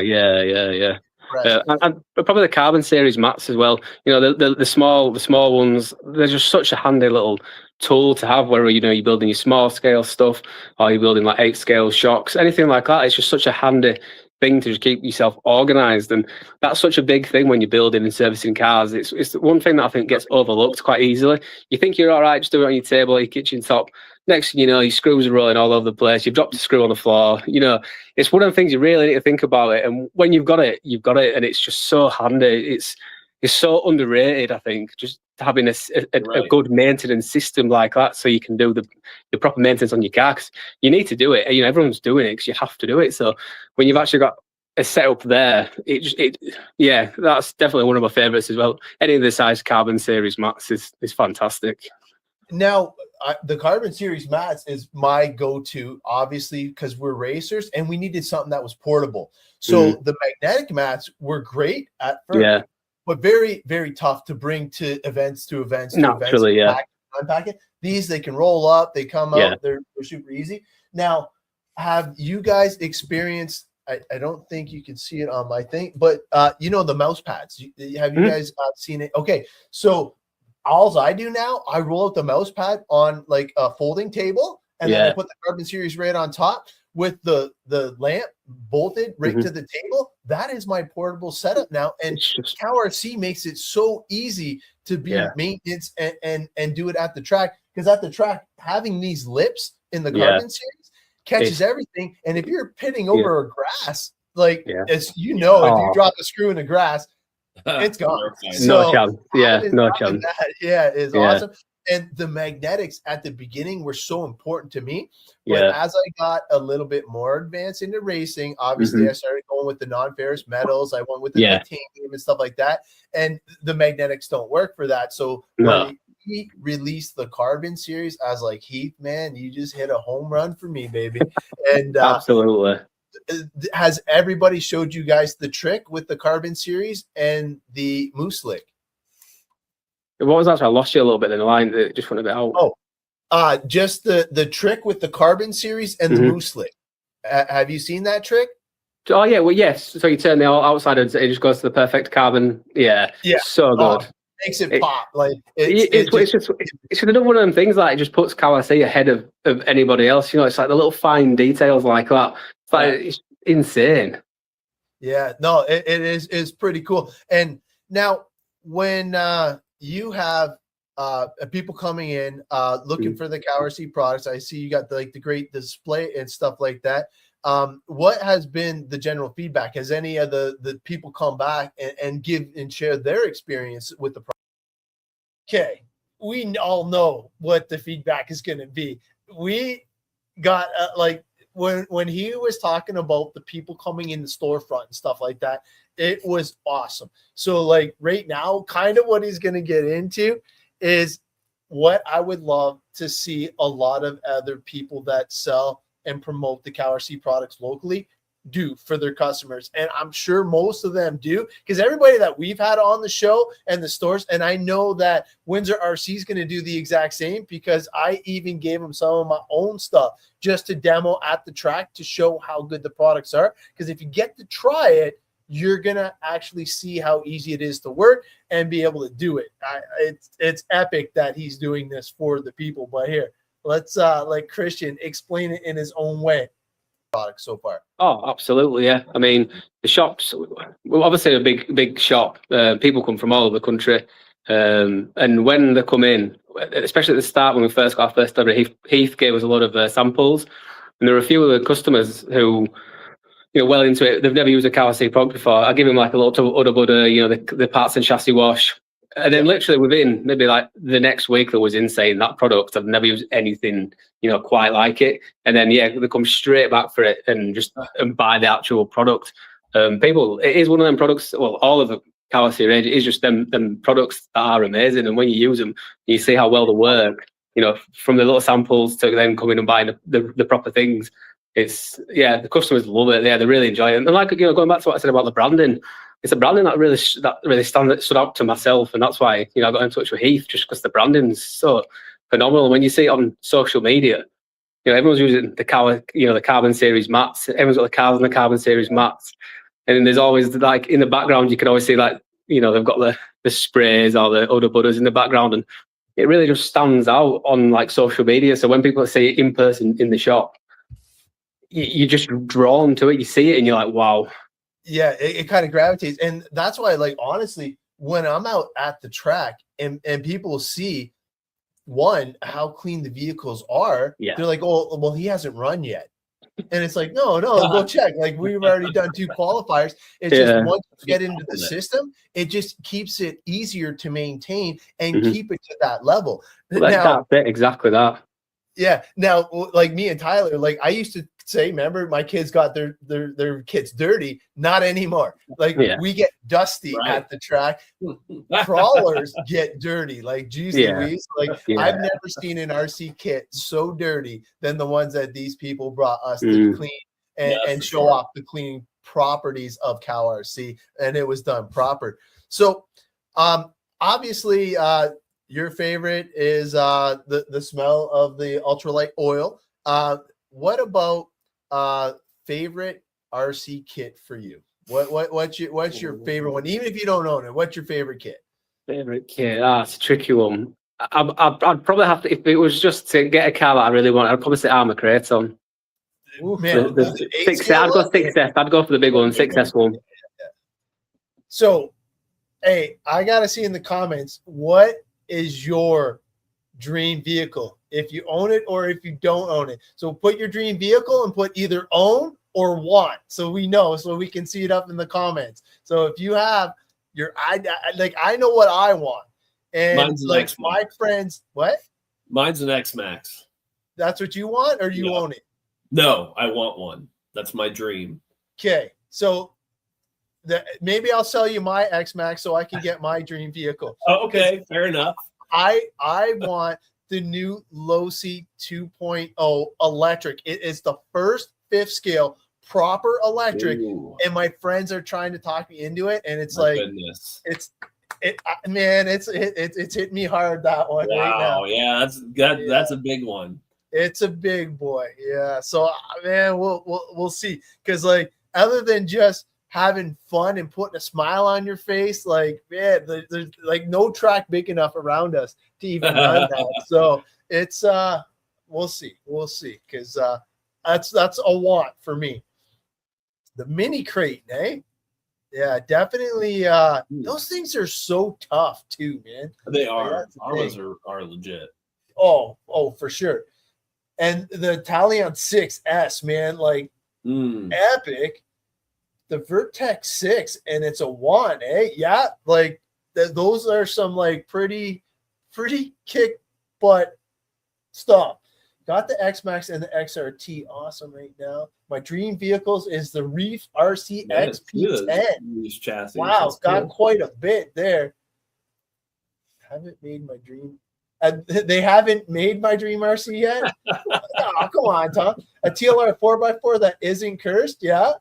and probably the carbon series mats as well. You know, the small ones. They're just such a handy little tool to have, whether you're building your small scale stuff or you're building like 8 scale shocks, anything like that. It's just such a handy thing to just keep yourself organized, and that's such a big thing when you're building and servicing cars. It's one thing that I think gets overlooked quite easily. You think you're all right, just do it on your table, your kitchen top. Next thing you know, your screws are rolling all over the place. You've dropped a screw on the floor. You know, it's one of the things you really need to think about it. And when you've got it, and it's just so handy. It's so underrated, I think, just having a good maintenance system like that, so you can do the proper maintenance on your car. 'Cause you need to do it. You know, everyone's doing it because you have to do it. So when you've actually got a setup there, that's definitely one of my favorites as well. Any of the size carbon series mats is fantastic. Now, the carbon series mats is my go-to, obviously, because we're racers and we needed something that was portable. So the magnetic mats were great at first, but very, very tough to bring to events. Naturally, unpack it. These, they can roll up, they come out, they're super easy. Now, have you guys experienced? I don't think you can see it on my thing, but the mouse pads. Have you guys seen it? Okay, so all I do now, I roll out the mouse pad on like a folding table, and then I put the carbon series right on top with the lamp bolted right to the table. That is my portable setup now, and CowRC makes it so easy to be maintenance and do it at the track, because at the track having these lips in the carbon series catches everything, and if you're pitting over a grass, like as if you drop a screw in the grass, it's gone. No chance. No chance. That is awesome. And the magnetics at the beginning were so important to me. But as I got a little bit more advanced into racing, obviously I started going with the non-ferrous metals. I went with the titanium and stuff like that. And the magnetics don't work for that. So when he released the carbon series, I was like, Heath, man, you just hit a home run for me, baby. And absolutely. Has everybody showed you guys the trick with the carbon series and the Moose Lick? What was that? I lost you a little bit in the line. It just went a bit out. Just the trick with the carbon series and the Moose Lick. Have you seen that trick? Oh yeah, well yes. So you turn the outside and it just goes to the perfect carbon. Yeah. So good. Makes it pop. Like it's just another one of them things that it just puts CowRC ahead of anybody else. You know, it's like the little fine details like that. It's like it's insane. Yeah, no, it is pretty cool. And now when you have people coming in looking for the CowRC products, I see you got the great display and stuff like that. What has been the general feedback? Has any of the people come back and give and share their experience with the product? Okay, we all know what the feedback is going to be. We got when he was talking about the people coming in the storefront and stuff like that, it was awesome. So like right now, kind of what he's going to get into is what I would love to see a lot of other people that sell and promote the CowRC products locally do for their customers. And I'm sure most of them do, because everybody that we've had on the show and the stores, and I know that Windsor RC is going to do the exact same, because I even gave them some of my own stuff just to demo at the track to show how good the products are. Because if you get to try it, you're going to actually see how easy it is to work and be able to do it. It's epic that he's doing this for the people. But here, let's let Christian explain it in his own way. Product so far. Oh, absolutely, yeah. I mean, the shops, well, obviously a big shop. People come from all over the country, and when they come in, especially at the start when we first got our first delivery, Heath gave us a lot of samples, and there were a few of the customers who, well into it, they've never used a CowRC product before. I give him like a little udder budder, the parts and chassis wash, And then literally within maybe like the next week that was insane, that product, I've never used anything, quite like it. And then, they come straight back for it and just and buy the actual product. People, it is one of them products, well, all of the COWTECH range is just them products that are amazing. And when you use them, you see how well they work, from the little samples to then coming and buying the proper things. It's, the customers love it. Yeah, they really enjoy it. And like, going back to what I said about the branding, it's a branding that really stood out to myself, and that's why I got in touch with Heath, just because the branding's so phenomenal. When you see it on social media, everyone's using the Carbon Series mats. Everyone's got the cars on the Carbon Series mats, and then there's always like in the background you can always see like they've got the sprays or the other butters in the background, and it really just stands out on like social media. So when people see it in person in the shop, you're just drawn to it. You see it and you're like, wow. Yeah, it kind of gravitates. And that's why, like, honestly, when I'm out at the track and people see, one, how clean the vehicles are, they're like, oh, well, he hasn't run yet. And it's like, no, go check. Like, we've already done 2 qualifiers. It's just once you get into the system, it just keeps it easier to maintain and keep it to that level. That's it, exactly that. Yeah. Now, like me and Tyler, like I used to say, remember, my kids got their kits dirty. Not anymore. Like we get dusty at the track. Crawlers get dirty. Like, geez Louise. Like I've never seen an RC kit so dirty than the ones that these people brought us to clean and show off the cleaning properties of CowRC, and it was done proper. So, obviously, your favorite is the smell of the ultralight oil. What about favorite RC kit for you? What's your favorite one? Even if you don't own it, what's your favorite kit? Favorite kit? It's a tricky one. I'd probably have to, if it was just to get a car that I really want, I'd probably say Armour Kraton. Ooh, man, the 6S. I'd go 6S. I'd go for the big one, 6S one. So, hey, I gotta see in the comments, what is your dream vehicle, if you own it or if you don't own it? So put your dream vehicle and put either own or want, so we know, so we can see it up in the comments. So if you have your, I know what I want, and mine's like my friends, what? Mine's an X-Max. That's what you want, or you own it? No, I want one. That's my dream. Okay, so maybe I'll sell you my X-Max so I can get my dream vehicle. Oh, okay, fair enough. I want the new Losi 2.0 electric. It is the first 5th scale proper electric. Ooh. And my friends are trying to talk me into it, and it's goodness. it's hit me hard, that one. Wow, right now. Yeah, that's a big one. It's a big boy. Yeah. So, man, we'll see, because like, other than just having fun and putting a smile on your face, like, man, there's like no track big enough around us to even run that. So it's we'll see, because that's a want for me. The mini crate, eh? Yeah, definitely. Those things are so tough too, man. They are. Our ones are legit. Oh, for sure. And the Talion 6S, man, like epic. The Vertex 6, and it's a one, eh? Yeah, like those are some like pretty kick butt stuff. Got the X-Max and the XRT, awesome right now. My dream vehicles is the Reef RC XP10. Wow, got quite a bit there. Haven't made my dream. They haven't made my dream RC yet. Oh, come on, Tom. A TLR 4x4 that isn't cursed, yeah.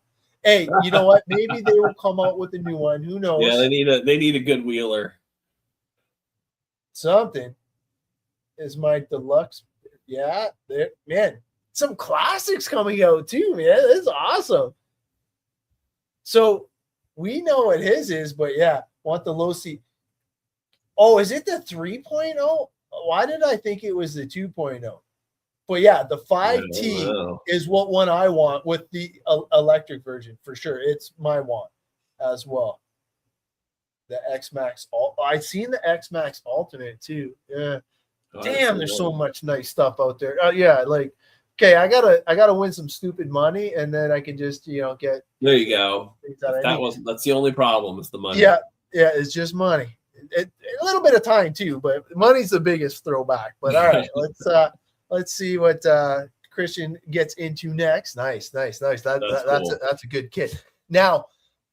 Hey, you know what? Maybe they will come out with a new one. Who knows? Yeah, they need a good wheeler. Something is my deluxe. Yeah, man. Some classics coming out too, man. This is awesome. So we know what his is, but yeah, want the Losi. Oh, is it the 3.0? Why did I think it was the 2.0? But yeah, the 5T is what one I want with the electric version for sure. It's my want as well. The X-Max. I've seen the X-Max Ultimate too. Yeah. Damn, there's so much nice stuff out there. Yeah, like, okay, I gotta win some stupid money, and then I can just get. There you go. That's the only problem. It's the money. Yeah, it's just money. a little bit of time too, but money's the biggest throwback. But all right, let's see what Christian gets into next. Nice. That's cool. That's a good kit. Now,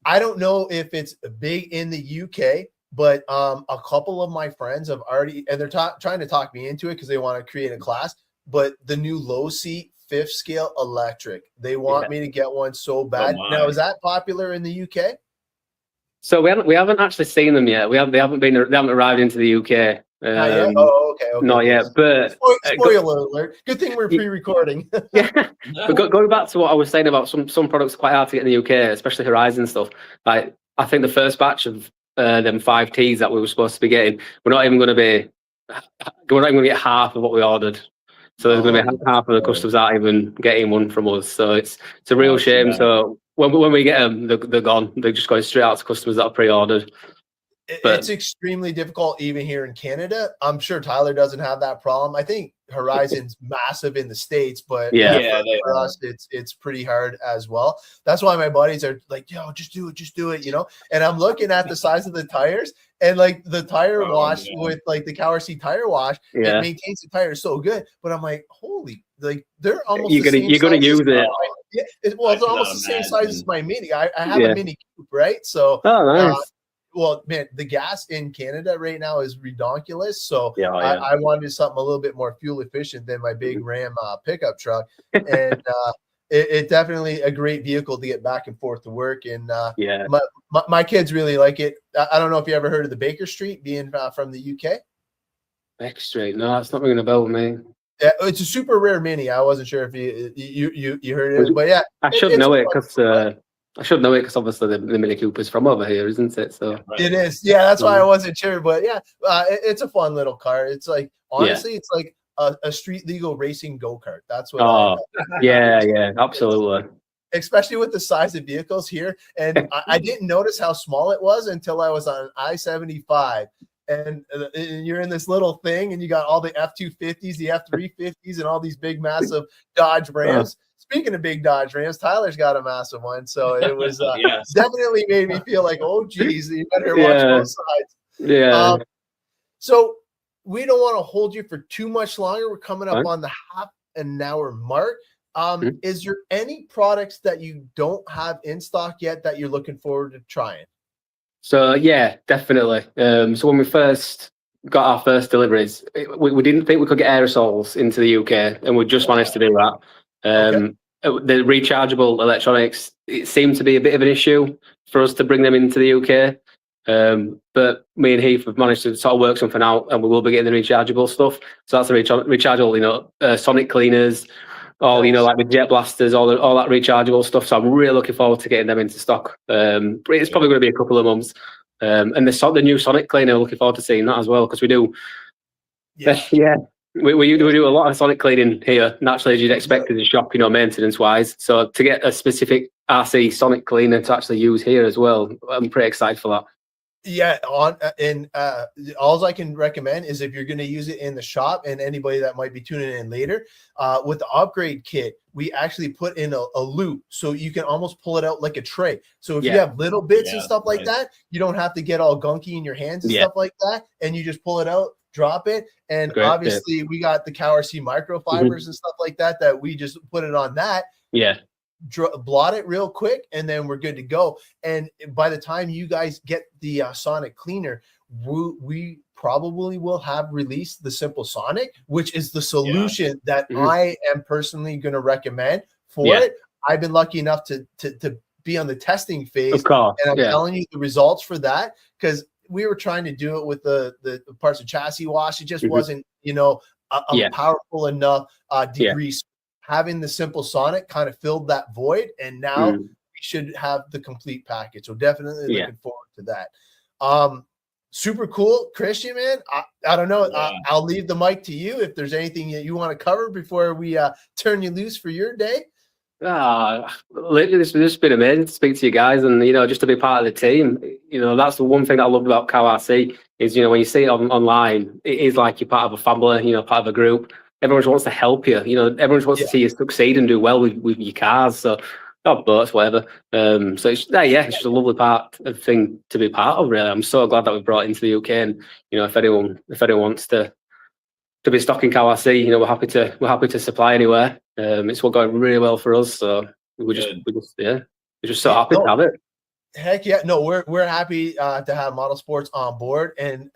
I don't know if it's big in the UK, but a couple of my friends have already, and they're trying to talk me into it because they want to create a class. But the new low seat 5th scale electric, they want me to get one so bad. Now, is that popular in the UK? So we haven't actually seen them yet. They haven't arrived into the UK. Not yet? Oh, okay. Not yet. But spoiler alert. Good thing we're pre-recording. Yeah. But going back to what I was saying about some products are quite hard to get in the UK, especially Horizon stuff. Like I think the first batch of them 5 Ts that we were supposed to be getting, we're not even going to get half of what we ordered. So there's going to be half of the customers aren't even getting one from us. So it's a real shame. Yeah. So when we get them, they're gone. They're just going straight out to customers that are pre-ordered. It's extremely difficult even here in Canada. I'm sure Tyler doesn't have that problem. I think Horizon's massive in the States, but for us, it's pretty hard as well. That's why my buddies are like, yo, just do it, you know? And I'm looking at the size of the tires and like the tire wash with like the COWTECH tire wash, it maintains the tires so good. But I'm like, holy, like they're almost you're gonna use it. Yeah, it's almost the same size as my Mini. I have a Mini Coupe, right? So nice. Well, man, the gas in Canada right now is redonkulous. So I wanted something a little bit more fuel efficient than my big Ram pickup truck. And it definitely a great vehicle to get back and forth to work. And my kids really like it. I don't know if you ever heard of the Baker Street, being from the UK. Baker Street? No, it's not ringing a bell with me. Yeah, it's a super rare Mini. I wasn't sure if you heard it, but yeah. I should know it because obviously the Mini Cooper's from over here, isn't it? So it is. Yeah, that's why I wasn't sure. But yeah, it's a fun little car. It's like honestly, it's like a street legal racing go-kart. That's what. Yeah, absolutely. Especially with the size of vehicles here, and I didn't notice how small it was until I was on I-75. And you're in this little thing, and you got all the F-250s, the F-350s, and all these big, massive Dodge Rams. Speaking of big Dodge Rams, Tyler's got a massive one, so it was definitely made me feel like, oh, geez, you better watch both sides. Yeah. So we don't want to hold you for too much longer. We're coming up on the half an hour mark. Is there any products that you don't have in stock yet that you're looking forward to trying? So yeah, definitely. So when we first got our first deliveries, we didn't think we could get aerosols into the UK, and we just managed to do that. The rechargeable electronics, it seemed to be a bit of an issue for us to bring them into the UK. But me and Heath have managed to sort of work something out, and we will be getting the rechargeable stuff. So that's the rechargeable, sonic cleaners, all like the jet blasters, all that rechargeable stuff. So I'm really looking forward to getting them into stock. It's probably going to be a couple of months. And the new sonic cleaner, looking forward to seeing that as well, because we do. We do a lot of sonic cleaning here, naturally, as you'd expect in the shop, maintenance wise. So to get a specific RC sonic cleaner to actually use here as well, I'm pretty excited for that. Yeah, all I can recommend is if you're going to use it in the shop, and anybody that might be tuning in later, with the upgrade kit, we actually put in a loop, so you can almost pull it out like a tray. So if you have little bits and stuff like that, you don't have to get all gunky in your hands and stuff like that, and you just pull it out, drop it, and obviously we got the COWRC microfibers and stuff like that we just put it on that. Blot it real quick, and then we're good to go. And by the time you guys get the sonic cleaner, we probably will have released the Simple Sonic, which is the solution that I am personally going to recommend for it. I've been lucky enough to be on the testing phase, and I'm telling you the results for that, because we were trying to do it with the parts of chassis wash. It just wasn't powerful enough degrease. Having the Simple Sonic kind of filled that void, and now we should have the complete package. So definitely looking forward to that. Super cool. Christian, man, I don't know. I'll leave the mic to you if there's anything that you want to cover before we turn you loose for your day. Lately, it's just been amazing to speak to you guys, and just to be part of the team. That's the one thing that I love about COWRC is when you see it online, it is like you're part of a family, part of a group. Everyone wants to help you. Everyone wants to see you succeed and do well with your cars. So Oh, boats, whatever. So it's just a lovely thing to be part of. Really, I'm so glad that we brought it into the UK. And if anyone wants to be stocking KRC, we're happy to supply anywhere. It's going really well for us. So we're just so happy to have it. Heck yeah. No, we're happy to have Modelsports on board, and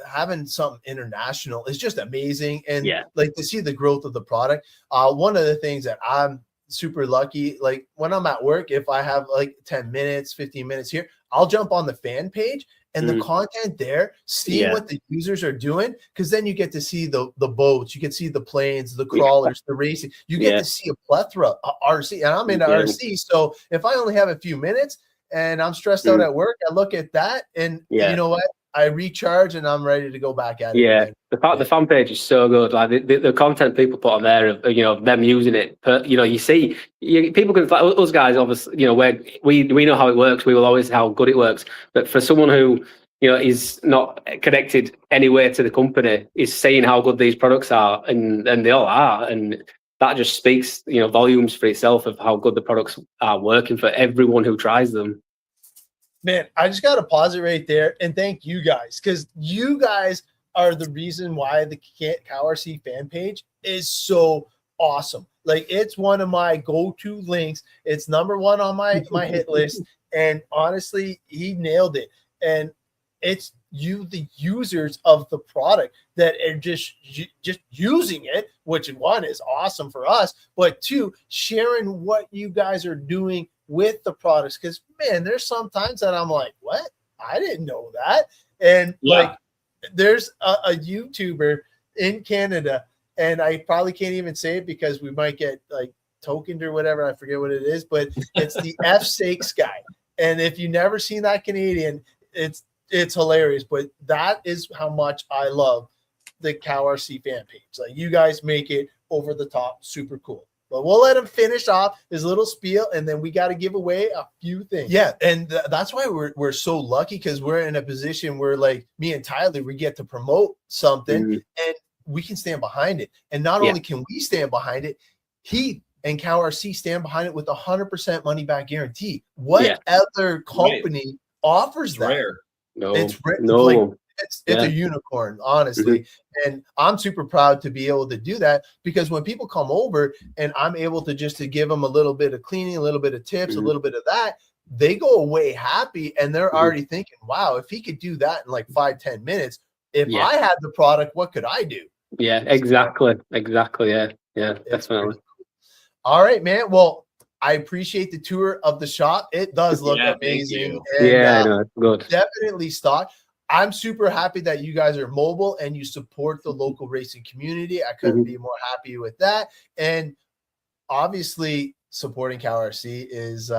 having something international is just amazing. And like to see the growth of the product. One of the things that I'm super lucky, like when I'm at work, if I have like 10 minutes, 15 minutes here, I'll jump on the fan page and the content there, see what the users are doing, because then you get to see the boats, you can see the planes, the crawlers, the racing. You get to see a plethora of RC, and I'm into RC. So if I only have a few minutes and I'm stressed out at work, I look at that, and you know what? I recharge and I'm ready to go back at it. Yeah, the fan page is so good. Like the content people put on there, them using it. You see, people can, like us guys, obviously, we know how it works. We will always how good it works. But for someone who is not connected anywhere to the company, is seeing how good these products are, and they all are, and that just speaks volumes for itself of how good the products are working for everyone who tries them. Man, I just got to pause it right there and thank you guys, because you guys are the reason why the KRC fan page is so awesome. Like, it's one of my go-to links. It's number one on my hit list. And honestly, he nailed it. And it's the users of the product that are just using it, which one is awesome for us, but two, sharing what you guys are doing with the products. Because man, there's sometimes that I'm like, what? I didn't know that. And like, there's a YouTuber in Canada, and I probably can't even say it because we might get like tokened or whatever. I forget what it is, but it's the F Sakes guy. And if you never seen that Canadian, it's hilarious. But that is how much I love the KRC fan page. Like, you guys make it over the top, super cool. But we'll let him finish off his little spiel, and then we got to give away a few things. Yeah, and that's why we're so lucky, because we're in a position where, like, me and Tyler, we get to promote something, and we can stand behind it. And not only can we stand behind it, he and KRC stand behind it with 100% money back guarantee. What other company offers that? Rare. No, it's rare. no. Like, it's a unicorn, honestly. And I'm super proud to be able to do that, because when people come over and I'm able to give them a little bit of cleaning, a little bit of tips, a little bit of that, they go away happy, and they're already thinking, wow, if he could do that in like 5-10 minutes, if I had the product, what could I do? Yeah, exactly. Yeah, definitely. All right, man. Well, I appreciate the tour of the shop. It does look amazing. And, good. Definitely stock. I'm super happy that you guys are mobile and you support the local racing community. I couldn't be more happy with that. And obviously, supporting KRC is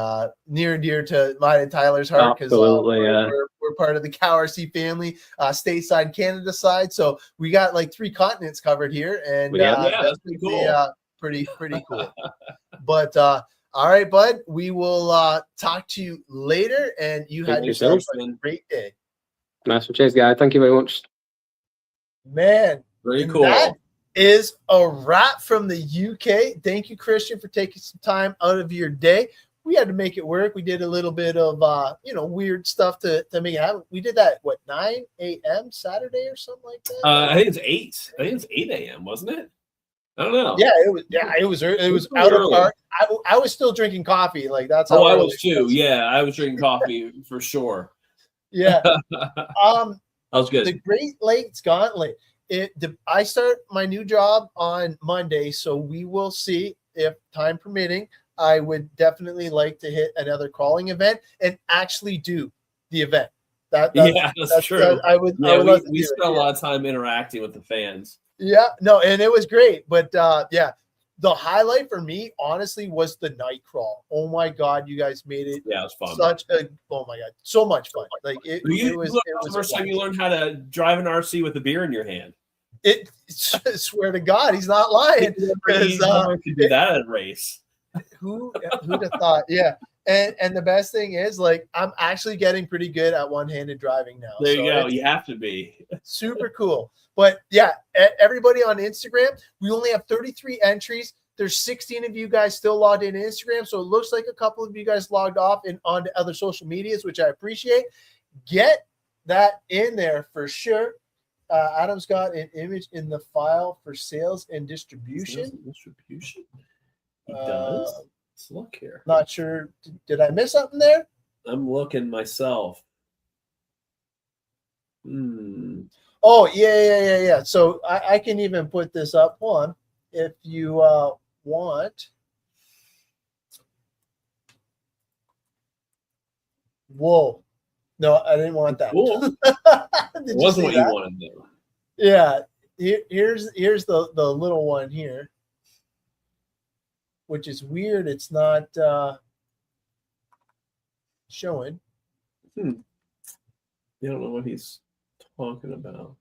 near and dear to mine and Tyler's heart, because we're part of the KRC family, stateside, Canada side. So we got like 3 continents covered here, and that's pretty cool. Pretty cool. But all right, bud, we will talk to you later, and you had yourself a great day. Nice one. Cheers, guys. Thank you very much. Man, very cool. That is a wrap from the UK. Thank you, Christian, for taking some time out of your day. We had to make it work. We did a little bit of weird stuff to make it happen. We did that 9 a.m. Saturday or something like that. I think it's 8. I think it's 8 a.m. wasn't it? I don't know. Yeah, it was out of our. I was still drinking coffee. Like, that's how I was too. Yeah, I was drinking coffee for sure. Yeah. That was good. The Great Lakes Gauntlet. I start my new job on Monday, so we will see if time permitting. I would definitely like to hit another crawling event and actually do the event. That's true. I would we spent a lot of time interacting with the fans. Yeah, no, and it was great. But the highlight for me, honestly, was the night crawl. Oh my God, you guys made it! Yeah, it was fun. Oh my God, so much fun! Like it was the first time you learned how to drive an RC with a beer in your hand. Swear to God, he's not lying. Because to do that at a race. Who'd have thought? Yeah. And the best thing is, like, I'm actually getting pretty good at one-handed driving now. There you go. You have to be. Super cool. But yeah, everybody on Instagram, we only have 33 entries. There's 16 of you guys still logged in Instagram, so it looks like a couple of you guys logged off and onto other social medias, which I appreciate. Get that in there for sure. Adam's got an image in the file for sales and distribution. Distribution. He does. Let's look here. Not sure. Did I miss something there? I'm looking myself. Oh, yeah. So I can even put this up one if you want. Whoa. No, I didn't want that. Cool. It wasn't what you wanted, though. Yeah. Here's the little one here, which is weird. It's not showing. You don't know what he's talking about.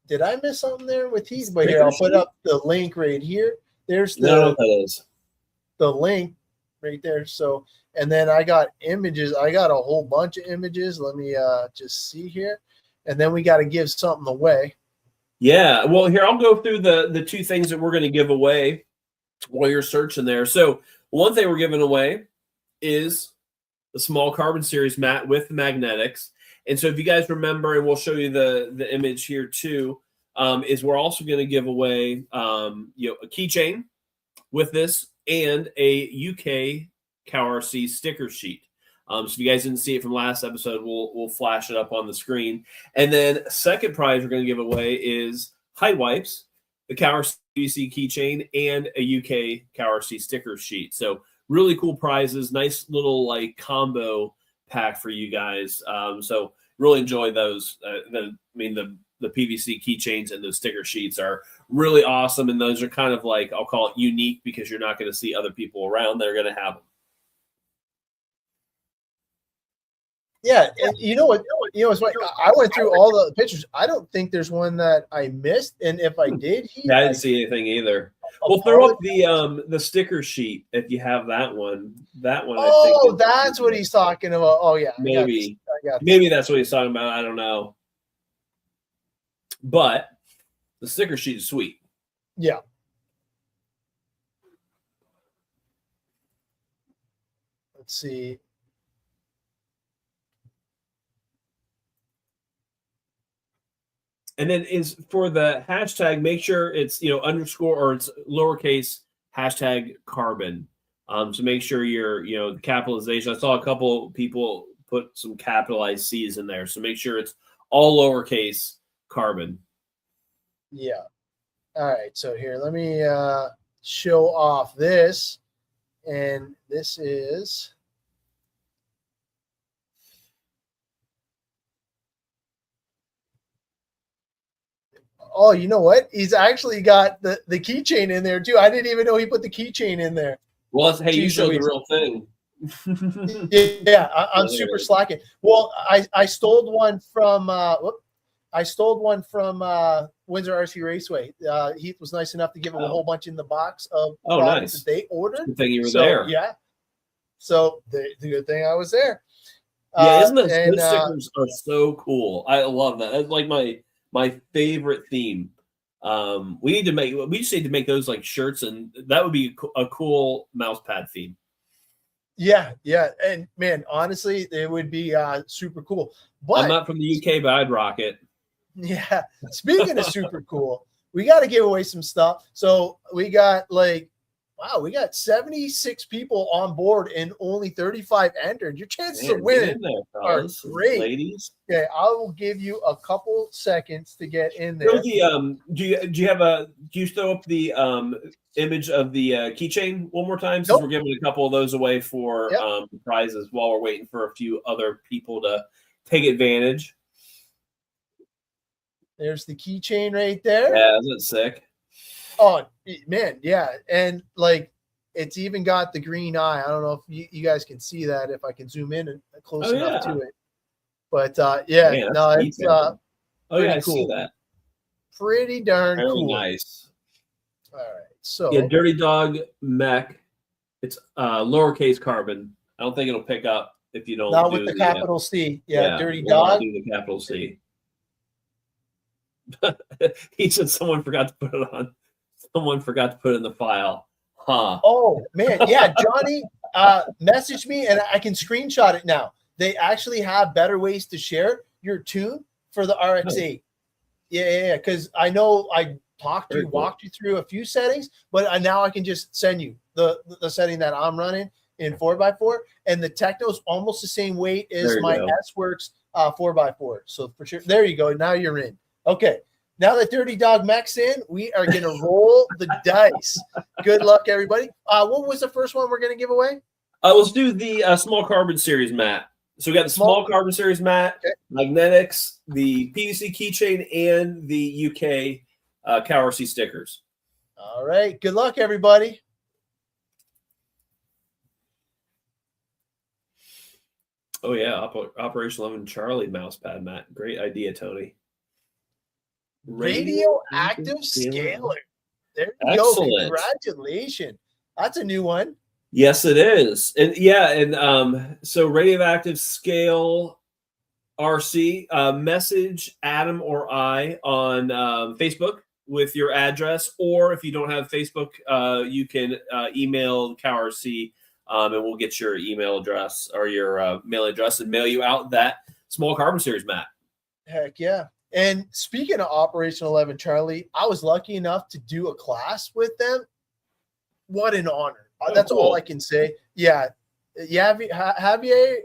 Did I miss something there with Heath? But here, I'll put up the link right here. There's that is. The link right there. So, and then I got images. I got a whole bunch of images. Let me just see here. And then we got to give something away. Yeah. Well, here, I'll go through the two things that we're going to give away while you're searching there. So one thing we're giving away is the small carbon series mat with magnetics. And so if you guys remember, and we'll show you the image here too, is we're also going to give away a keychain with this and a UK CowRC sticker sheet. So if you guys didn't see it from last episode, we'll flash it up on the screen. And then second prize we're going to give away is height wipes, the CowRC keychain, and a UK CowRC sticker sheet. So really cool prizes, nice little like combo pack for you guys. So really enjoy those. The PVC keychains and those sticker sheets are really awesome, and those are kind of like, I'll call it unique, because you're not going to see other people around that are going to have them. Yeah, and you know what? It's like I went through all the pictures. I don't think there's one that I missed, and if I did, I didn't see anything either. We'll throw up the sticker sheet if you have that one. That one. Oh, I think that's what he's talking about. Oh yeah, maybe maybe that's what he's talking about. I don't know, but the sticker sheet is sweet. Yeah. Let's see. And then is for the hashtag, make sure it's underscore or it's lowercase hashtag carbon. So make sure you're the capitalization. I saw a couple people put some capitalized C's in there, so make sure it's all lowercase carbon. Yeah. All right. So here, let me show off this, and this is. Oh, you know what? He's actually got the keychain in there too. I didn't even know he put the keychain in there. Well, hey, you showed the real thing. Yeah, I'm super slacking. Well, I stole one from Windsor RC Raceway. Heath was nice enough to give him a whole bunch in the box of products that they ordered. Good thing you were there. Yeah. So the good thing I was there. Yeah, isn't those stickers are so cool? I love that. That's like my favorite theme. We just need to make those like shirts, and that would be a cool mouse pad theme. Yeah, and man, honestly, it would be super cool. But I'm not from the UK, but I'd rock it. Yeah. Speaking of super cool, we got to give away some stuff. So we got we got 76 people on board and only 35 entered. Your chances of winning are great. Ladies. Okay, I will give you a couple seconds to get in there. Do you throw up the image of the keychain one more time, since we're giving a couple of those away for prizes while we're waiting for a few other people to take advantage? There's the keychain right there. Yeah, isn't it sick? Oh man, yeah, and it's even got the green eye. I don't know if you guys can see that, if I can zoom in close enough to it. But it's I cool. see that. Pretty darn Very cool. Nice. All right, so Dirty Dog Mech. It's lowercase carbon. I don't think it'll pick up if you don't. Not with the capital C. Yeah, Dirty Dog. Do the capital C. He said someone forgot to put it on. Someone forgot to put in the file. Huh. Oh man, yeah, Johnny messaged me and I can screenshot it now. They actually have better ways to share your tune for the RX8. Yeah, because I know I walked you through a few settings, but now I can just send you the setting that I'm running in 4x4, and the Techno's almost the same weight as my S-Works 4x4. So for sure, there you go. Now you're in. Okay. Now that Dirty Dog Mech's in, we are going to roll the dice. Good luck, everybody. What was the first one we're going to give away? Let's do the small carbon series mat. So we got the small carbon series mat, magnetics, the PVC keychain, and the UK COWRC stickers. All right. Good luck, everybody. Oh, yeah. Operation 11 Charlie mousepad mat. Great idea, Tony. Radioactive scaler. There you go. Congratulations. That's a new one. Yes, it is. And so radioactive scale RC, message Adam or I on Facebook with your address, or if you don't have Facebook, you can email COWRC, and we'll get your email address or your mail address and mail you out that small carbon series mat. Heck yeah. And speaking of Operation 11 Charlie, I was lucky enough to do a class with them. What an honor. That's cool. All I can say. Yeah. Javier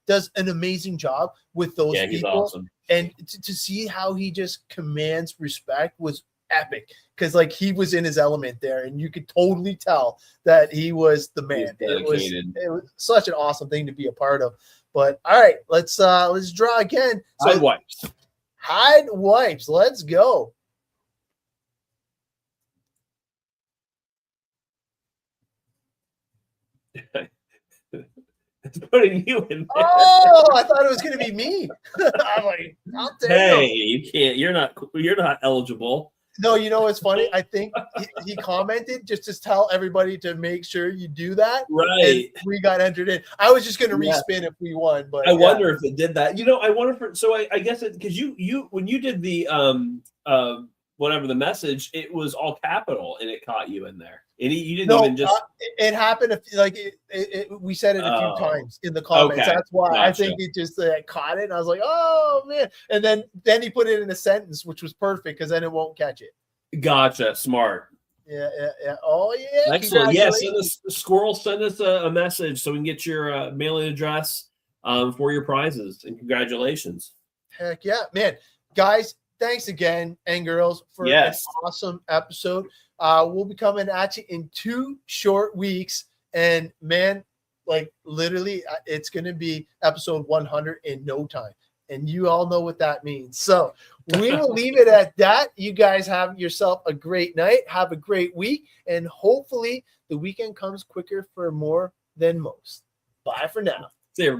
does an amazing job with those people. He's awesome. And to see how he just commands respect was epic, because like he was in his element there, and you could totally tell that he was the man. It was such an awesome thing to be a part of. But all right, let's draw again. So, hide wipes. Let's go. It's putting you in there. Oh, I thought it was going to be me. I'm like, I'll take it. You can't. You're not eligible. No, you know what's funny? I think he commented just to tell everybody to make sure you do that. Right. And we got entered in. I was just going to respin if we won, but I wonder if it did that. I wonder I guess it, because you when you did the whatever the message, it was all capital and it caught you in there. And you didn't even just. It happened we said it a few times in the comments. Okay. That's why I think it just caught it. And I was like, oh man! And then he put it in a sentence, which was perfect because then it won't catch it. Gotcha. Smart. Yeah. Oh yeah. Excellent. Yeah. Send us Squirrel. Send us a message so we can get your mailing address for your prizes, and congratulations. Heck yeah, man, guys! Thanks again, and girls, for an awesome episode. We'll be coming at you in 2 short weeks. And man, like literally, it's going to be episode 100 in no time. And you all know what that means. So we will leave it at that. You guys have yourself a great night. Have a great week. And hopefully the weekend comes quicker for more than most. Bye for now.